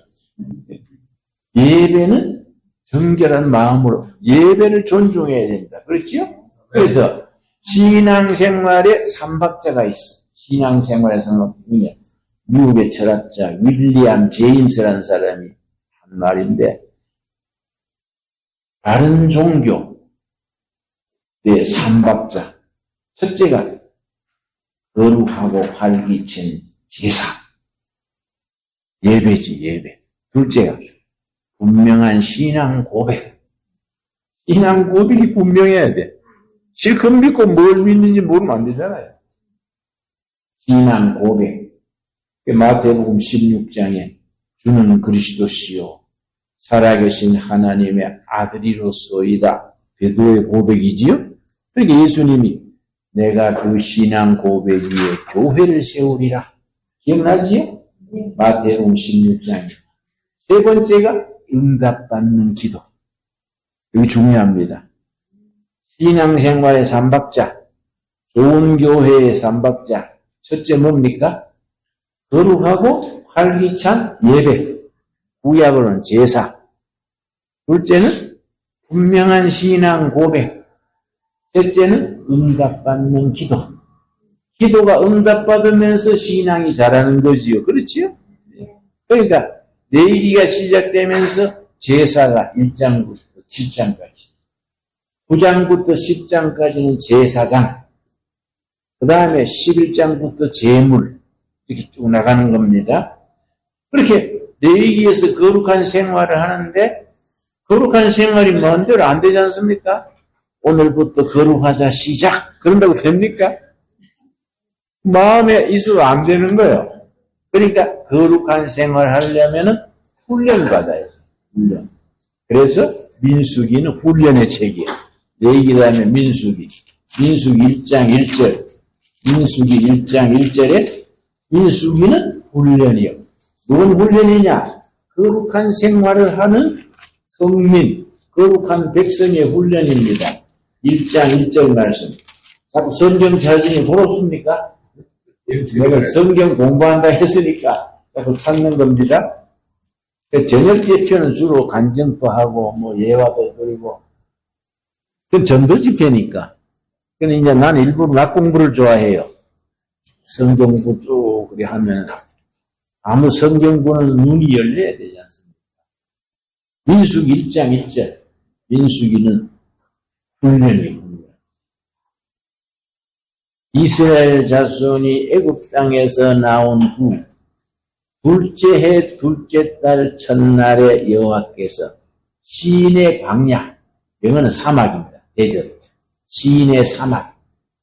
예배는 정결한 마음으로 예배를 존중해야 된다. 그렇지요? 그래서 신앙생활에 3박자가 있어. 신앙생활에서는 미국의 철학자 윌리엄 제임스라는 사람이 한 말인데, 다른 종교의 3박자. 첫째가 거룩하고 활기찬 제사. 예배지, 예배. 둘째가 분명한 신앙 고백. 신앙 고백이 분명해야 돼. 실컷 믿고 뭘 믿는지 모르면 안 되잖아요. 신앙 고백. 마태복음 16장에 주는 그리스도시요 살아계신 하나님의 아들이로소이다. 베드로의 고백이지요. 그러니까 예수님이 내가 그 신앙 고백 위에 교회를 세우리라. 기억나지요? 마태복음 16장에. 세 번째가 응답받는 기도. 이거 중요합니다. 신앙생활의 3박자, 좋은 교회의 3박자. 첫째 뭡니까? 거룩하고 활기찬 예배, 구약으로는 제사. 둘째는 분명한 신앙 고백. 셋째는 응답받는 기도. 기도가 응답받으면서 신앙이 자라는 거지요. 그렇지요? 그러니까 레위기가 시작되면서 제사가 1장부터 7장까지, 9장부터 10장까지는 제사장, 그 다음에 11장부터 제물, 이렇게 쭉 나가는 겁니다. 그렇게 레위기에서 거룩한 생활을 하는데 거룩한 생활이 마음대로 안 되지 않습니까? 오늘부터 거룩하자 시작. 그런다고 됩니까? 마음에 있어도 안 되는 거예요. 그러니까 거룩한 생활을 하려면은 훈련 받아야 돼요. 훈련. 그래서 민수기는 훈련의 책이에요. 레위기 다음에 민수기. 민수기 1장 1절. 민수기 1장 1절에 민수기는 훈련이요. 무슨 훈련이냐? 거룩한 생활을 하는 성민, 거룩한 백성의 훈련입니다. 1장 1절 말씀. 자꾸 성경 찾으니 부럽습니까? 내가 성경 공부한다 했으니까 자꾸 찾는 겁니다. 저녁 집회는 주로 간증도 하고, 예화도 드리고, 그건 전도 집회니까. 그러니까 이제 나는 일부러 낮 공부를 좋아해요. 성경 공부 쭉 그렇게 하면, 아무 성경 보는 눈이 열려야 되지 않습니까? 민수기 1장 1절. 민수기는 훈련이에요. 이스라엘 자손이 애굽 땅에서 나온 후 둘째 해 둘째 달 첫날에 여호와께서 시인의 광야, 영어는 사막입니다. 데저트. 시인의 사막,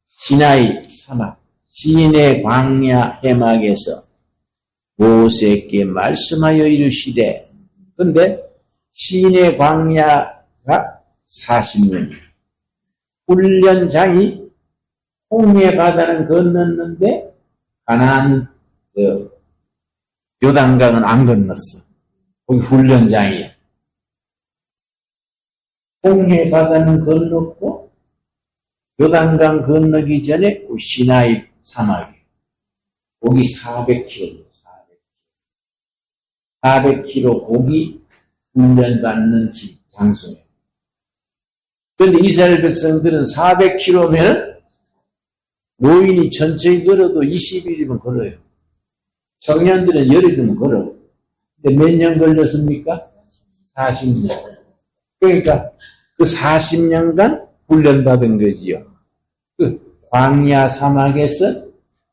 시나이 사막, 시인의 광야 해막에서 모세에게 말씀하여 이르시되, 그런데 시인의 광야가 40년, 훈련장이 홍해 바다는 건넜는데 가나안 요단강은 안 건넜어. 거기 훈련장이에요. 홍해 바다는 건넜고 요단강 건너기 전에 그 시나이 사막이에요. 거기 400km. 400km 거기 훈련받는 장소예요. 그런데 이스라엘 백성들은 400km면 노인이 천천히 걸어도 20일이면 걸어요. 청년들은 열흘이면 걸어. 근데 몇 년 걸렸습니까? 40년. 그러니까 그 40년간 훈련받은 거지요. 그 광야 사막에서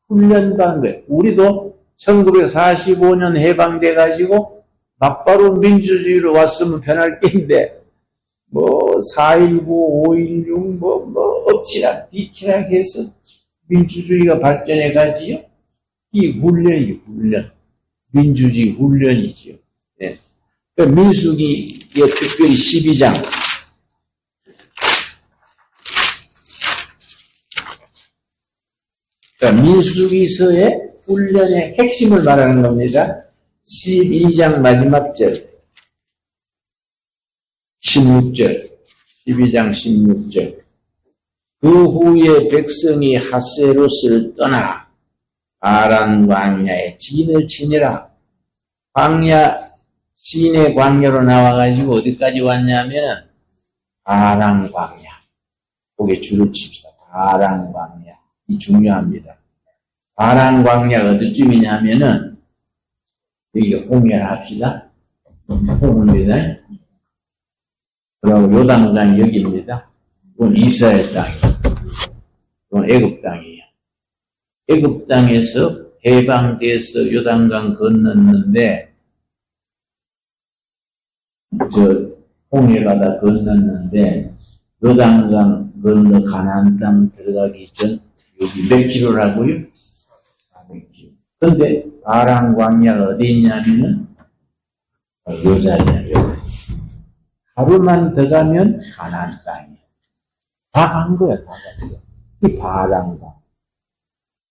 훈련받은 거예요. 우리도 1945년 해방돼가지고 막바로 민주주의로 왔으면 편할 게인데, 4.19, 5.16, 엎치락, 뒤치락 해서 민주주의가 발전해 가지요. 이 훈련이죠, 훈련. 민주주의 훈련이죠. 네. 그러니까 민수기의 특별히 12장. 그러니까 민수기서의 훈련의 핵심을 말하는 겁니다. 12장 마지막 절. 16절. 12장 16절. 그 후에 백성이 하세로스를 떠나 바란 광야에 진을 치니라. 광야, 시내 광야로 나와가지고 어디까지 왔냐면 바란 광야. 거기에 줄을 칩시다. 바란 광야. 이 중요합니다. 바란 광야가 어디쯤이냐면은 여기 홍해를 합시다. 홍해입니다. 그리고 요단강이 여기입니다. 이건 이스라엘 땅이에요. 이건 애굽 땅이에요. 애굽 땅에서 해방돼서 요단강 건넜는데, 홍해바다 건넜는데, 요단강 건너 가나안 땅 들어가기 전, 여기 몇 킬로라고요? 400km. 근데 바란 광야가 어디 있냐면은, 요 자리야, 하루만 더 가면 가나안 땅이에요. 다 간 거야, 다 갔어. 이 바란 광야.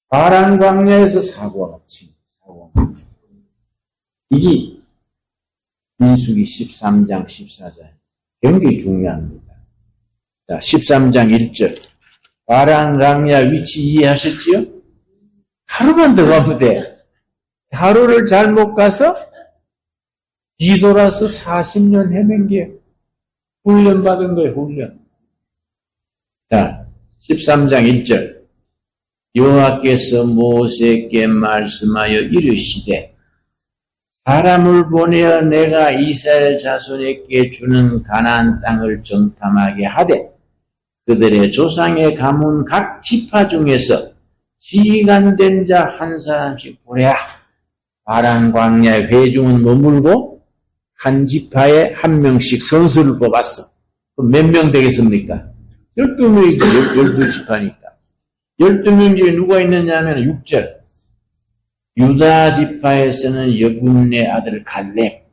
바란 광야에서 사고가 친 사고가. 이게 민수기 13장, 14장. 굉장히 중요합니다. 자, 13장 1절. 바란 광야 위치 이해하셨지요? 하루만 더 가면 돼. 하루를 잘못 가서 뒤돌아서 40년 헤맨 게 훈련 받은 거예요, 훈련. 자, 13장 1절. 여호와께서 모세에게 말씀하여 이르시되 사람을 보내어 내가 이스라엘 자손에게 주는 가나안 땅을 정탐하게 하되 그들의 조상의 가문 각 지파 중에서 시간된 자 한 사람씩 보내라. 바란 광야의 회중은 머물고 한 지파에 한 명씩 선수를 뽑았어. 그럼 몇 명 되겠습니까? 12명이지, 12지파니까. 12명 중에 누가 있느냐 하면 6절. 유다 지파에서는 여분의 아들 갈렙.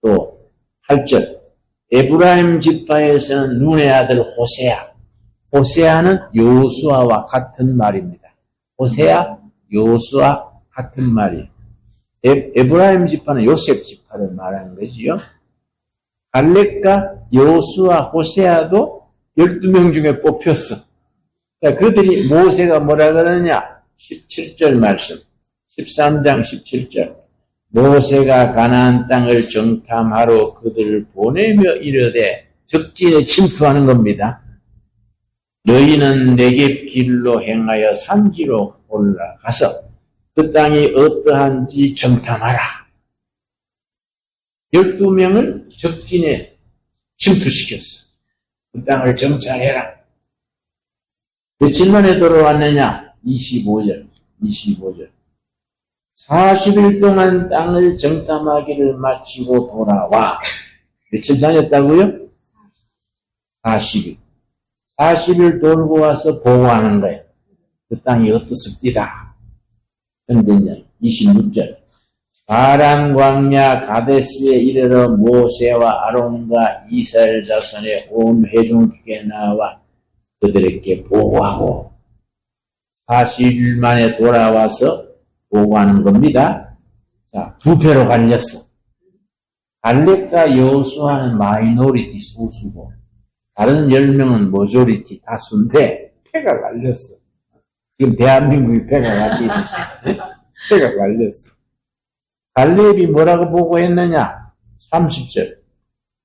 또 8절. 에브라임 지파에서는 눈의 아들 호세아. 호세아는 여호수아와 같은 말입니다. 호세아, 여호수아 같은 말이에요. 에브라임 지파는 요셉 지파를 말하는 거지요. 갈렙과 여호수아, 호세아도 12명 중에 뽑혔어. 자, 그들이 모세가 뭐라 그러느냐? 17절 말씀. 13장 17절. 모세가 가나안 땅을 정탐하러 그들을 보내며 이르되 적진에 침투하는 겁니다. 너희는 네겝 길로 행하여 산지로 올라가서 그 땅이 어떠한지 정탐하라. 12명을 적진에 침투시켰어. 그 땅을 정찰해라. 며칠 만에 돌아왔느냐? 25절. 40일 동안 땅을 정탐하기를 마치고 돌아와. 며칠 다녔다고요? 40일. 40일 돌고 와서 보고하는 거예요. 그 땅이 어떻습니다. 그런데 26절. 바란 광야 가데스에 이르러 모세와 아론과 이스라엘 자손의 온 회중에게 나와 그들에게 보고하고 40일 만에 돌아와서 보고하는 겁니다. 자, 두 패로 갈렸어. 갈렙과 여호수아는 마이너리티 소수고 다른 10명은 머조리티 다수인데 패가 갈렸어. 지금 대한민국이 패가 갈리듯이 패가 갈렸어. 갈렙이 뭐라고 보고했느냐? 30절.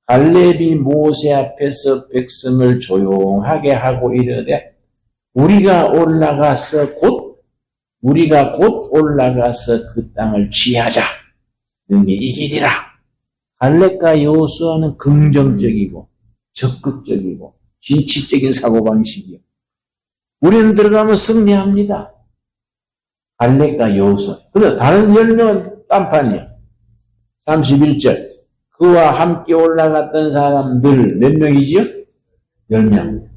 갈렙이 모세 앞에서 백성을 조용하게 하고 이르되 우리가 곧 올라가서 그 땅을 취하자. 능히 이기리라. 갈렙과 여호수아는 긍정적이고 적극적이고 진취적인 사고방식이요. 우리는 들어가면 승리합니다. 갈렙과 여호수아. 그래서 다른 10명은 딴판이요. 31절. 그와 함께 올라갔던 사람들 몇 명이지요? 10명.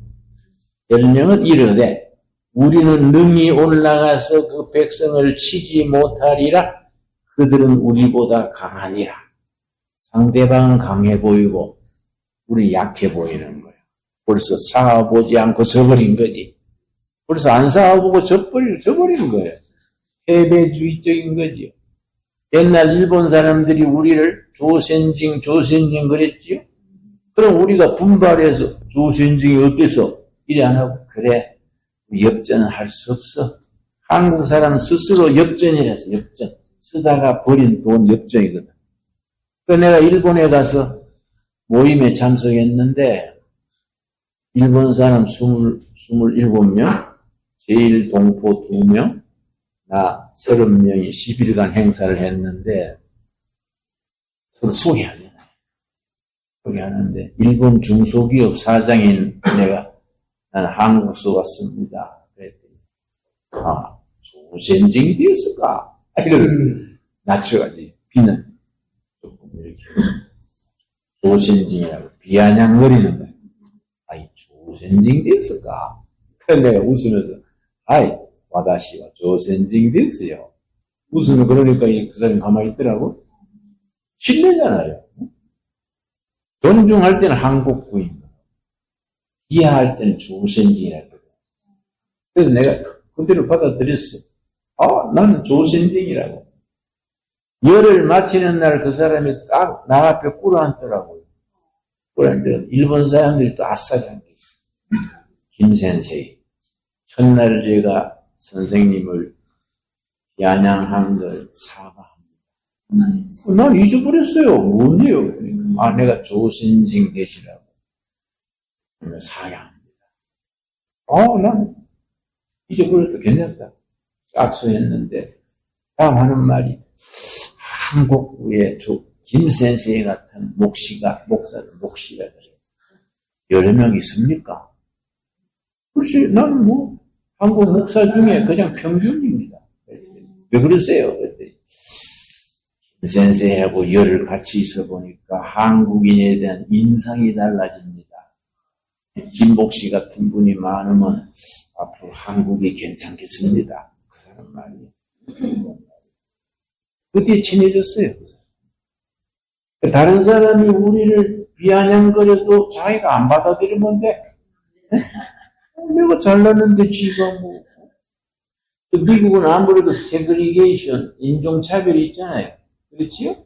10명은 이르되 우리는 능히 올라가서 그 백성을 치지 못하리라. 그들은 우리보다 강하니라. 상대방은 강해 보이고 우리 약해 보이는 거예요. 벌써 싸워보지 않고 져버린 거지. 벌써 안 싸워보고 져버리는 거예요. 패배주의적인 거지요. 옛날 일본 사람들이 우리를 조센징 그랬지요? 그럼 우리가 분발해서 조센징이 어때서? 이래 안 하고 그래 역전은 할 수 없어. 한국 사람 스스로 역전이라서 역전. 쓰다가 버린 돈 역전이거든. 그래서 내가 일본에 가서 모임에 참석했는데 일본 사람 27명, 제일 동포 2명, 나 30명이 10일간 행사를 했는데 서로 소개하잖아요. 소개하는데 일본 중소기업 사장인 내가 나는 한국서 왔습니다. 그랬더니 조센징이 되었을까? 이걸 낮춰가지. 비는 조금 이렇게 조센징이라고 비아냥거리는 거야. 아이 조센징 되었을까? 그래서 내가 웃으면서 아이 와다시와 조센징 됐어요. 웃으면 그러니까 그 사람이 가만히 있더라고. 신뢰잖아요. 존중할 때는 한국구인, 비하할 때는 조센징이라고. 그래서 내가 그대로 받아들였어. 나는 조센징이라고. 열을 마치는 날 그 사람이 딱 나 앞에 꿇어앉더라고요. 꿇어앉더니 일본 사람들이 또 아싸리 한 게 있어. 김센세이. 첫날 제가 선생님을 비아냥한 걸 사과합니다. 난 잊어버렸어요. 뭔데요? 내가 조센징 되시라고. 사과합니다. 난 잊어버려도 괜찮다. 악수했는데 다음 하는 말이 한국의 김센세 같은 목사를 그래요. 여러 명 있습니까? 그렇지. 나는 한국 목사 중에 그냥 평균입니다. 왜 그러세요? 그랬더니 김센세하고 열을 같이 있어 보니까 한국인에 대한 인상이 달라집니다. 김복씨 같은 분이 많으면 앞으로 한국이 괜찮겠습니다. 그 사람 말이에요. 그때 친해졌어요. 다른 사람이 우리를 비아냥거려도 자기가 안 받아들이면 돼. 내가 잘났는데 지가 미국은 아무래도 세그리게이션, 인종차별이 있잖아요. 그렇지요?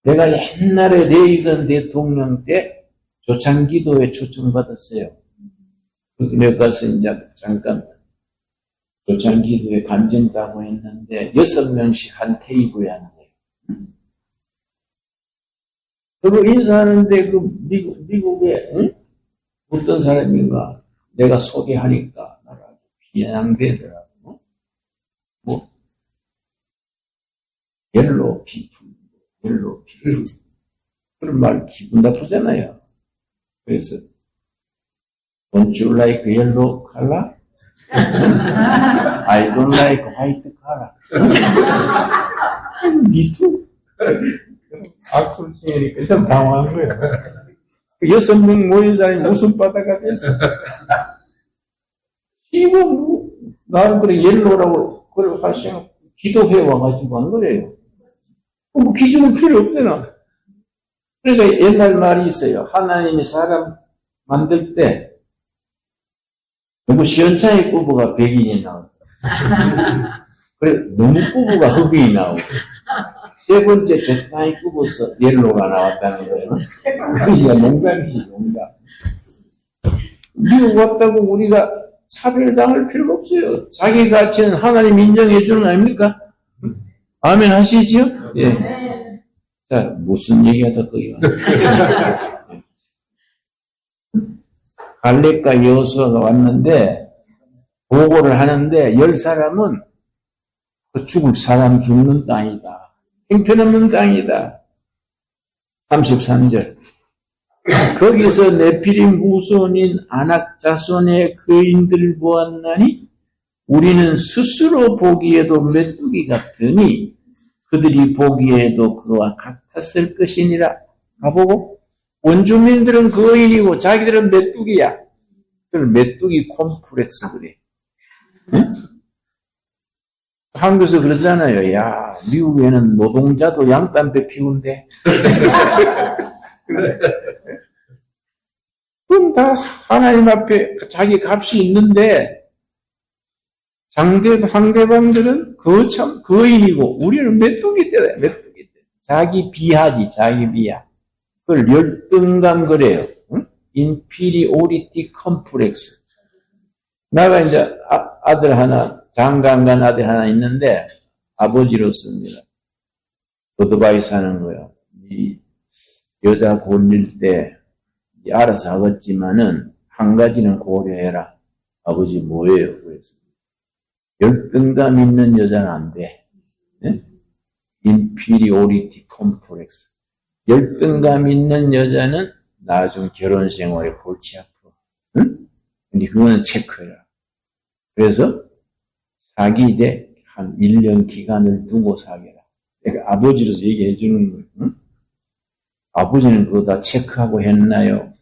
내가 옛날에 레이건 대통령 때 조창기도에 초청받았어요. 내가 가서 이제 잠깐 조창기도에 간증다고 했는데 6명씩 한 테이블에 앉아요. 그리고 인사하는데 그 미국에 어떤 사람인가 내가 소개하니까 나가 비아냥되더라고. 옐로우 피플. 그런 말 기분 나쁘잖아요. 그래서 Don't you like yellow color? I don't like white color. 그래서 니도 악수를 치니까 좀 당황한 거예요. 6명 모인 사람이 무슨 바다가 됐어. 지금 나는 그래 옐로우라고 그래 하시면 기도해 와가지고 한 거래요. 기준은 필요 없잖아. 그러니까 옛날 말이 있어요. 하나님이 사람 만들 때 너무 시원찮게 꾸부가 백인이 나오고 그래 너무 꾸부가 흑인이 나오고 세 번째 적당히 꾸부서 옐로우가 나왔다는 거예요. 그게 농담이지 농담. 미국 왔다고 우리가 차별당할 필요가 없어요. 자기 가치는 하나님 인정해 주는 거 아닙니까? 아멘 하시죠? 예. 자, 무슨 얘기하다 거기 왔나? 갈렙과 여호수아가 왔는데, 보고를 하는데, 10사람은 죽을 사람 죽는 땅이다. 형편없는 땅이다. 33절. 거기서 네피림 후손인 아낙 자손의 거인들을 보았나니 우리는 스스로 보기에도 메뚜기 같으니 그들이 보기에도 그와 같았을 것이니라. 가보고 원주민들은 거인이고 자기들은 메뚜기야. 그걸 메뚜기 콤플렉스 그래. 응? 한국에서 그러잖아요. 야, 미국에는 노동자도 양담배 피운대. 그럼 다 하나님 앞에 자기 값이 있는데 상대방들은 거참 거인이고 우리는 메뚜기 떼다. 메뚜기 떼. 자기 비하지. 자기 비하. 그걸 열등감 그래요. 응? 인피리오리티 컴플렉스. 나가 이제 아들 하나 장가간 아들 하나 있는데 아버지로서입니다. 오토바이 사는 거야. 이 여자 골릴 때 알아서 하겠지만은 한 가지는 고려해라. 아버지 뭐예요? 그래서 열등감 있는 여자는 안 돼. 네? 인피리오리티 컴플렉스. 열등감 있는 여자는 나중 결혼 생활에 골치 아파. 응? 근데 그거는 체크해라. 그래서 사귀되 한 1년 기간을 두고 사귀라. 그러니까 아버지로서 얘기해 주는 거예요. 응? 아버지는 그거 다 체크하고 했나요?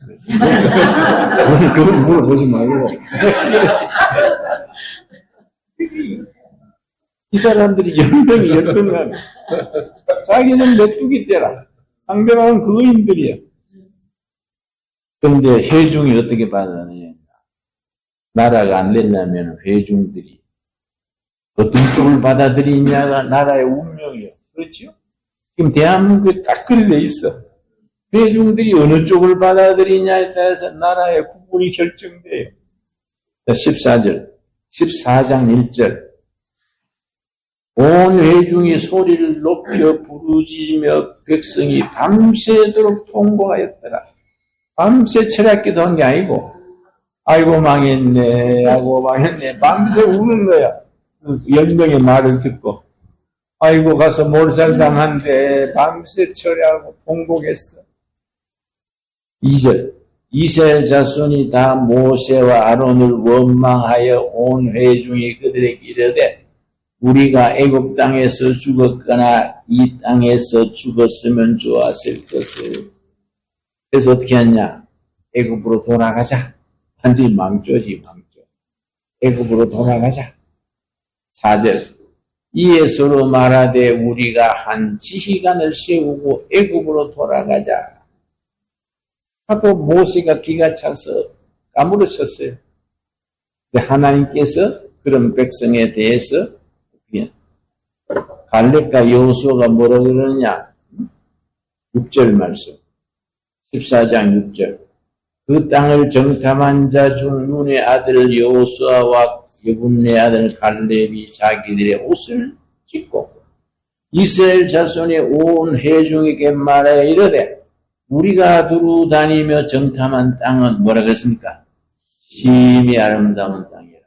그건 물어보지 말고. 이 사람들이 열명이 열등감. 자기는 메뚜기 떼라. 상대방은 거인들이야. 그런데 회중이 어떻게 받아내냐. 나라가 안 되려면 회중들이 어떤 쪽을 받아들이냐가 나라의 운명이요. 그렇죠? 지금 대한민국에 딱 그리 돼 있어. 회중들이 어느 쪽을 받아들이냐에 따라서 나라의 구분이 결정돼요. 14절, 14장 1절. 온 회중이 소리를 높여 부르짖으며 백성이 밤새도록 통곡하였더라. 밤새 철학기도 한 게 아니고 아이고 망했네, 아이고 망했네. 밤새 우는 거야. 10명의 말을 듣고 아이고 가서 몰살당한데 밤새 철회하고 통곡했어. 2절. 이스라엘 자손이 다 모세와 아론을 원망하여 온 회중이 그들에게 이르되 우리가 애굽 땅에서 죽었거나 이 땅에서 죽었으면 좋았을 것을. 그래서 어떻게 하냐? 애굽으로 돌아가자. 완전히 망조지, 망조. 애굽으로 돌아가자. 4절. 이에 서로 말하되 우리가 한 지휘관을 세우고 애굽으로 돌아가자. 하고 모세가 기가 차서 까무러쳤어요. 근데 하나님께서 그런 백성에 대해서 갈렙과 여호수아가 뭐라 그러느냐? 6절 말씀. 14장 6절. 그 땅을 정탐한 자 중 눈의 아들 여호수아와 여분네 아들 갈렙이 자기들의 옷을 찢고 이스라엘 자손의 온 회중에게 말하여 이르되 우리가 두루 다니며 정탐한 땅은 뭐라 그랬습니까? 심히 아름다운 땅이라.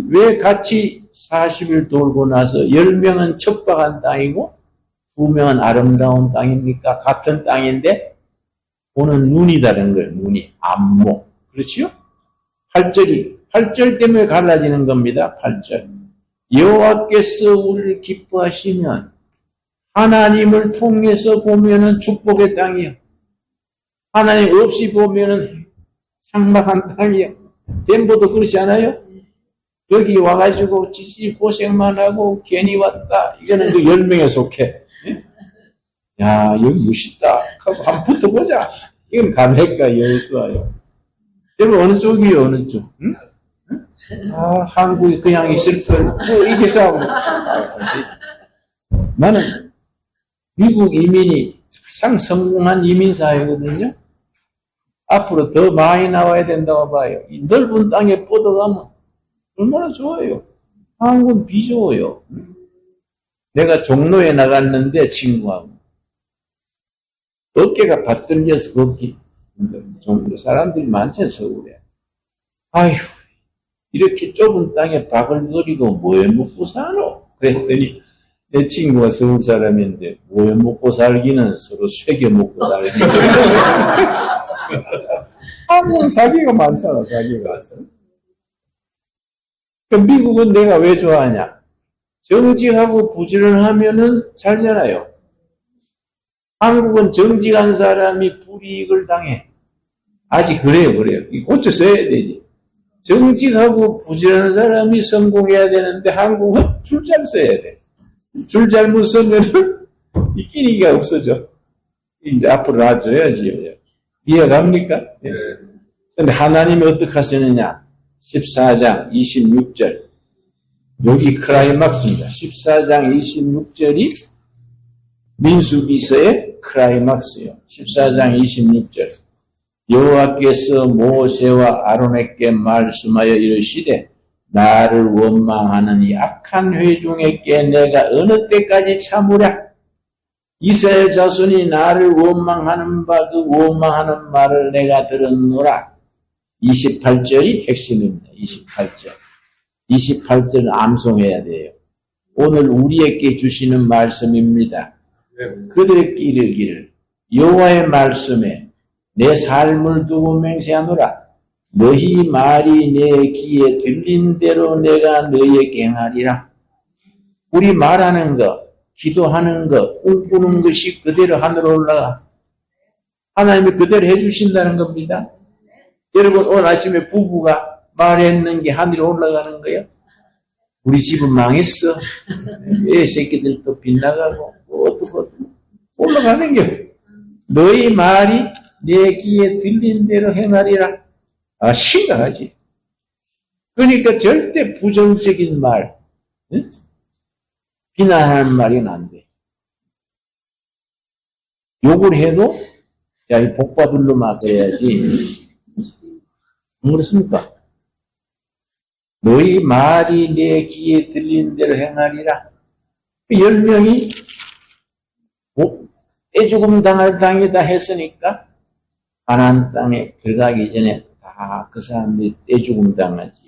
왜 같이 40일 돌고 나서 10명은 척박한 땅이고 2명은 아름다운 땅입니까? 같은 땅인데 보는 눈이 다른 거예요. 눈이. 안목. 그렇지요? 8절 때문에 갈라지는 겁니다. 8절. 여호와께서 우리를 기뻐하시면 하나님을 통해서 보면은 축복의 땅이요. 하나님 없이 보면은 상막한 땅이요. 덴버도 그렇지 않아요? 여기 와가지고 지지 고생만 하고 괜히 왔다. 이거는 그 10명에 속해. 야, 여기 멋있다. 한번 붙어보자. 이건 갈렙과 여호수아요. 여러분, 어느 쪽이요, 어느 쪽? 응? 아, 한국이 그냥 있을 걸. 뭐, 이게 싸우고. 나는 미국 이민이 가장 성공한 이민사회거든요. 앞으로 더 많이 나와야 된다고 봐요. 이 넓은 땅에 뻗어가면 얼마나 좋아요. 한국은 비좁아요. 내가 종로에 나갔는데 친구하고 어깨가 받들려서 걷기 종로 사람들이 많잖아 서울에. 아휴 이렇게 좁은 땅에 바글거리고 뭐해 먹고 사노? 그랬더니 내 친구가 서울 사람인데 뭐해 먹고 살기는 서로 쇠겨 먹고 살기. 한국은 사기가 많잖아 사기가. 미국은 내가 왜 좋아하냐? 정직하고 부지런하면은 살잖아요. 한국은 정직한 사람이 불이익을 당해. 아직 그래요. 고쳐 써야 되지. 정직하고 부지런한 사람이 성공해야 되는데 한국은 줄 잘 써야 돼. 줄 잘못 쓰면은 이 끼니가 없어져. 이제 앞으로 놔줘야지. 이해갑니까? 네. 근데 하나님이 어떻게 하시느냐? 14장 26절. 여기 크라이막스입니다. 14장 26절이 민수기서의 크라이막스요. 14장 26절. 여호와께서 모세와 아론에게 말씀하여 이르시되 나를 원망하는 이 악한 회중에게 내가 어느 때까지 참으랴. 이스라엘 자손이 나를 원망하는 바 그 원망하는 말을 내가 들었노라. 28절이 핵심입니다. 28절. 28절을 암송해야 돼요. 오늘 우리에게 주시는 말씀입니다. 그들에게 이르기를 여호와의 말씀에 내 삶을 두고 맹세하노라. 너희 말이 내 귀에 들린 대로 내가 너희에게 행하리라. 우리 말하는 것, 기도하는 것, 꿈꾸는 것이 그대로 하늘로 올라가. 하나님이 그대로 해주신다는 겁니다. 여러분 오늘 아침에 부부가 말했는 게 하늘로 올라가는 거예요. 우리 집은 망했어. 애 새끼들도 빗나가고 어떻고 올라가는 게 너희 말이 내 귀에 들린 대로 행하리라. 아 심각하지. 그러니까 절대 부정적인 말, 응? 비난하는 말이 안 돼. 욕을 해도 야 이 복받을 놈아 그래야지. 안 그렇습니까? 너희 말이 내 귀에 들린 대로 행하리라. 10명이 떼죽음 당할 당이다 했으니까 가나안 땅에 들어가기 전에 다 그 사람들이 떼죽음 당하지.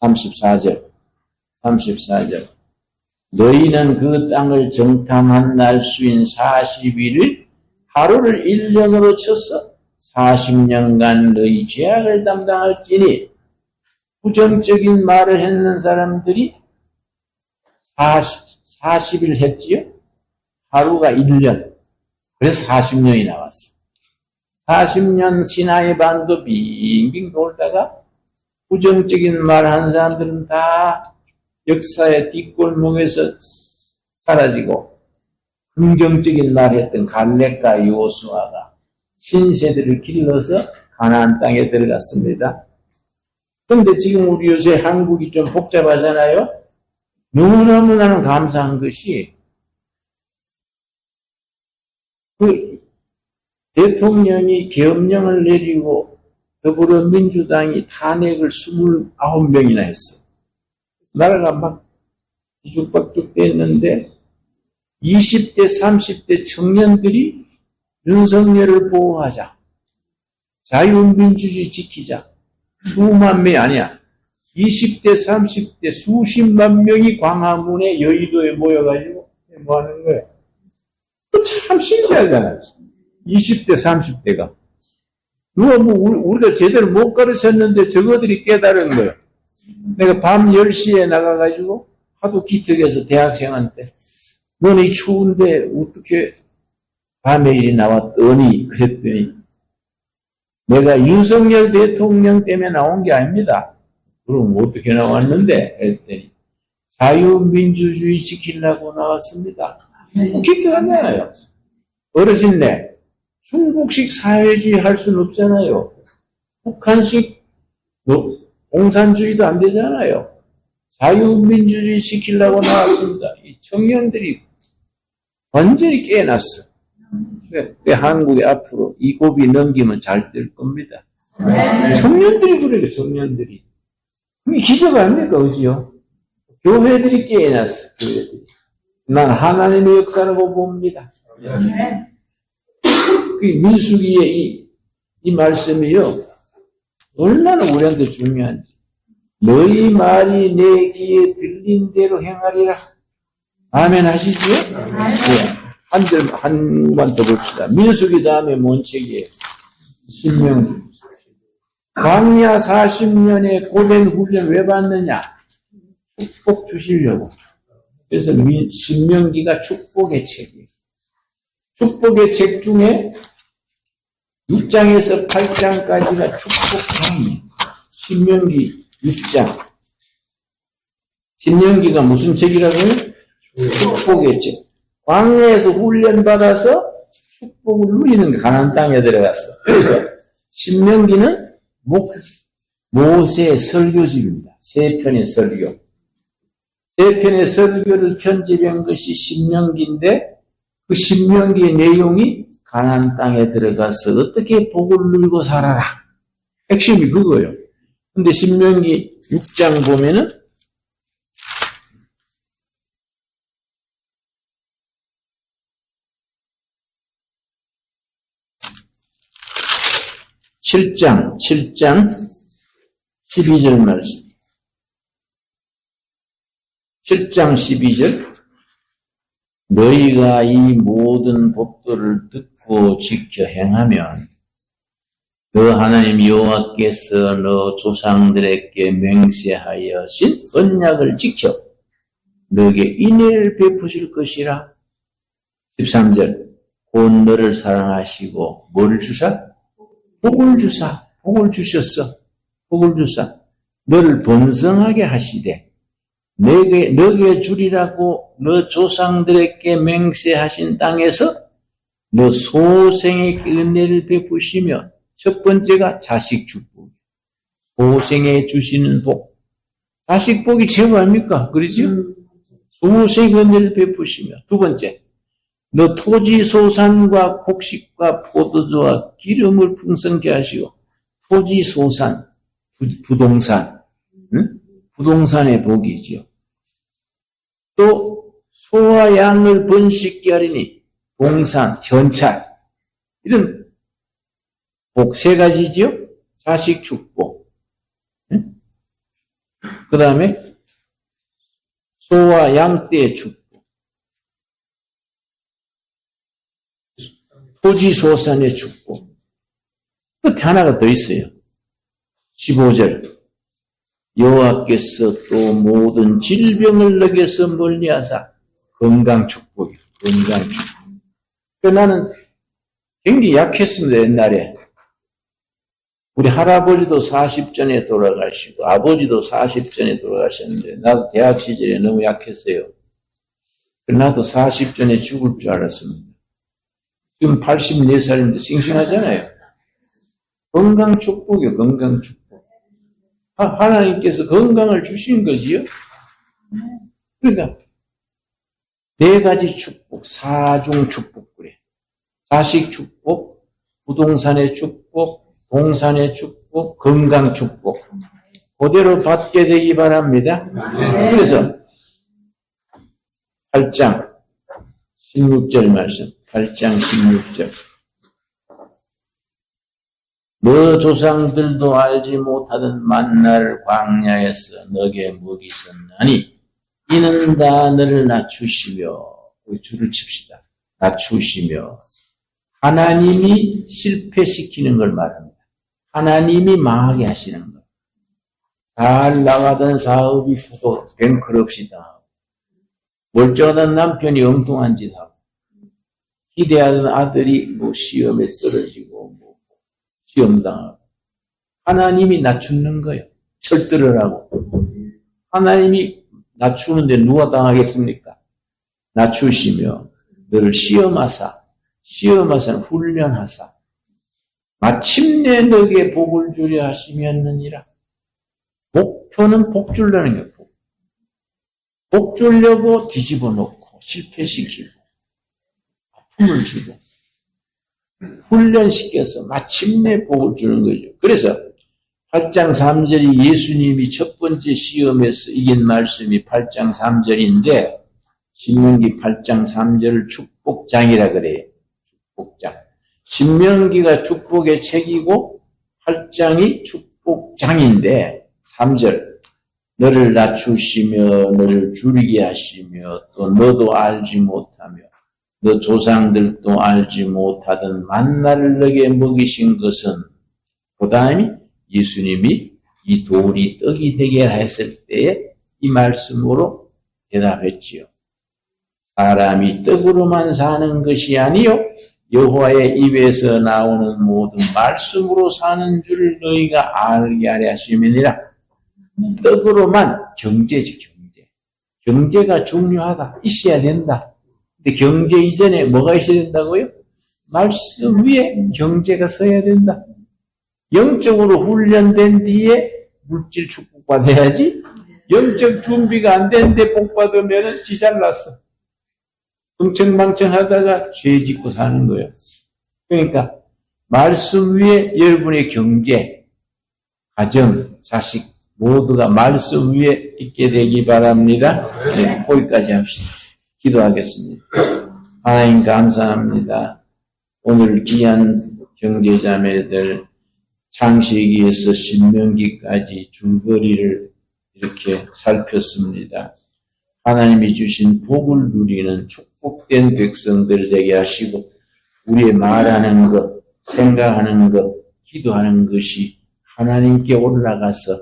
34절 너희는 그 땅을 정탐한 날 수인 40일을 하루를 1년으로 쳐서 40년간 너희 죄악을 담당할지니. 부정적인 말을 했는 사람들이 40일 했지요? 하루가 1년. 그래서 40년이 나왔어. 40년 시나이 반도 빙빙 돌다가 부정적인 말 한 사람들은 다 역사의 뒷골목에서 사라지고 긍정적인 말 했던 갈렙과 요수아가 신세대를 길러서 가나안 땅에 들어갔습니다. 그런데 지금 우리 요새 한국이 좀 복잡하잖아요. 너무너무 나는 감사한 것이 그 대통령이 계엄령을 내리고 더불어민주당이 탄핵을 29명이나 했어. 나라가 막 뒤죽박죽 됐는데 20대 30대 청년들이 윤석열을 보호하자. 자유민주주의 지키자. 수만 명이 아니야. 20대 30대 수십만 명이 광화문에 여의도에 모여가지고 뭐 하는 거야. 참 신기하잖아요. 20대 30대가. 누가 뭐 우리가 제대로 못 가르쳤는데 저거들이 깨달은 거예요. 내가 밤 10시에 나가가지고 하도 기특해서 대학생한테 너는 이 추운데 어떻게 밤에 일이 나왔더니 그랬더니 내가 윤석열 대통령 때문에 나온 게 아닙니다. 그럼 어떻게 나왔는데? 그랬더니 자유민주주의 지키려고 나왔습니다. 기특하잖아요. 어르신네 중국식 사회주의 할 수는 없잖아요. 북한식 공산주의도 안 되잖아요. 자유민주주의 지키려고 나왔습니다. 이 청년들이 완전히 깨어났어. 한국이 앞으로 이 고비 넘기면 잘 될 겁니다. 네. 청년들이 그래요, 청년들이. 그게 기적 아닙니까, 그지요? 교회들이 깨어났어, 교회들이. 난 하나님의 역사라고 봅니다. 민수기의 이 말씀이요, 얼마나 우리한테 중요한지. 너희 말이 내 귀에 들린 대로 행하리라. 아멘 하시지요? 네. 한 번 더 봅시다. 민수기 다음에 뭔 책이에요? 신명기. 광야 40년의 고된 훈련 왜 받느냐? 축복 주시려고. 그래서 신명기가 축복의 책이에요. 축복의 책 중에 6장에서 8장까지가 축복장이에요. 신명기 6장. 신명기가 무슨 책이라고요? 축복의 책. 광야에서 훈련받아서 축복을 누리는 가나안 땅에 들어갔어. 그래서 신명기는 모세의 설교집입니다. 세 편의 설교. 세 편의 설교를 편집한 것이 신명기인데 그 신명기의 내용이 가나안 땅에 들어가서 어떻게 복을 누리고 살아라. 핵심이 그거예요. 근데 신명기 6장 보면은 7장 12절 말씀. 7장 12절. 너희가 이 모든 법도를 듣고 지켜 행하면 너 하나님 여호와께서 너 조상들에게 맹세하여신 언약을 지켜 너에게 인애를 베푸실 것이라. 13절. 곧 너를 사랑하시고 뭐를 주사? 복을 주사. 복을 주셨어. 복을 주사. 너를 번성하게 하시되 너에게 주리라고 너 조상들에게 맹세하신 땅에서 너 소생에게 은혜를 베푸시며 첫 번째가 자식 축복. 소생에 주시는 복. 자식 복이 최고 아닙니까? 그러죠? 소생 은혜를 베푸시며. 두 번째, 너 토지 소산과 곡식과 포도주와 기름을 풍성케 하시고 토지 소산, 부동산, 응? 부동산의 복이지요. 또 소와 양을 번식케 하리니 동산, 현찰 이런 복 세 가지지요. 자식 축복. 응? 그 다음에 소와 양떼의 축복. 토지 소산의 축복. 끝에 하나가 더 있어요. 15절. 여호와께서 또 모든 질병을 너에게서 멀리하사 건강 축복이요. 건강 축복. 나는 굉장히 약했습니다. 옛날에. 우리 할아버지도 40전에 돌아가시고 아버지도 40전에 돌아가셨는데 나도 대학 시절에 너무 약했어요. 나도 40전에 죽을 줄 알았습니다. 지금 84살인데 싱싱하잖아요. 건강 축복이요. 건강 축복. 하나님께서 건강을 주신 거지요. 그러니까 네 가지 축복, 사중 축복 그래. 자식 축복, 부동산의 축복, 동산의 축복, 건강 축복. 그대로 받게 되기 바랍니다. 그래서 8장 16절 말씀. 8장 16절. 너 조상들도 알지 못하던 만나를 광야에서 너게 먹이셨나니 이는 다 너를 낮추시며 줄을 칩시다. 낮추시며 하나님이 실패시키는 걸 말합니다. 하나님이 망하게 하시는 것. 잘 나가던 사업이 뱅크럽시 당하고 멀쩡하던 남편이 엉뚱한 짓 하고 기대하던 아들이 시험에 쓰러지고 시험당하고 하나님이 낮추는 거예요. 철들을 하고 하나님이 낮추는데 누가 당하겠습니까? 낮추시며 너를 시험하사 훈련하사 마침내 너에게 복을 주려 하시면느니라. 목표는 복 주려는 거예요. 복 주려고 뒤집어 놓고 실패시키고 아픔을 주고 훈련시켜서 마침내 복을 주는 거죠. 그래서 8장 3절이 예수님이 첫 번째 시험에서 이긴 말씀이 8장 3절인데 신명기 8장 3절을 축복장이라 그래요. 축복장. 신명기가 축복의 책이고 8장이 축복장인데 3절 너를 낮추시며 너를 줄이게 하시며 또 너도 알지 못하며 너 조상들도 알지 못하던 만나를 너에게 먹이신 것은 그 다음에 예수님이 이 돌이 떡이 되게 했을 때에 이 말씀으로 대답했지요. 사람이 떡으로만 사는 것이 아니요 여호와의 입에서 나오는 모든 말씀으로 사는 줄 너희가 알게 하려 하심이니라. 떡으로만 경제지 경제. 경제가 중요하다. 있어야 된다. 근데 경제 이전에 뭐가 있어야 된다고요? 말씀 위에 경제가 서야 된다. 영적으로 훈련된 뒤에 물질 축복받아야지. 영적 준비가 안 되는데 복받으면 지잘났어. 흥청망청하다가 죄 짓고 사는 거예요. 그러니까 말씀 위에 여러분의 경제, 가정, 자식 모두가 말씀 위에 있게 되기 바랍니다. 네, 거기까지 합시다. 기도하겠습니다. 하나님 감사합니다. 오늘 귀한 형제자매들 창세기에서 신명기까지 줄거리를 이렇게 살폈습니다. 하나님이 주신 복을 누리는 축복된 백성들 되게 하시고 우리의 말하는 것, 생각하는 것, 기도하는 것이 하나님께 올라가서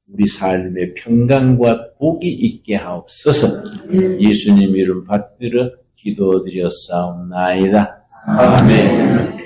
우리 삶의 평강과 복이 있게 하옵소서. 예수님 이름 받들어 기도드렸사옵나이다. 아멘.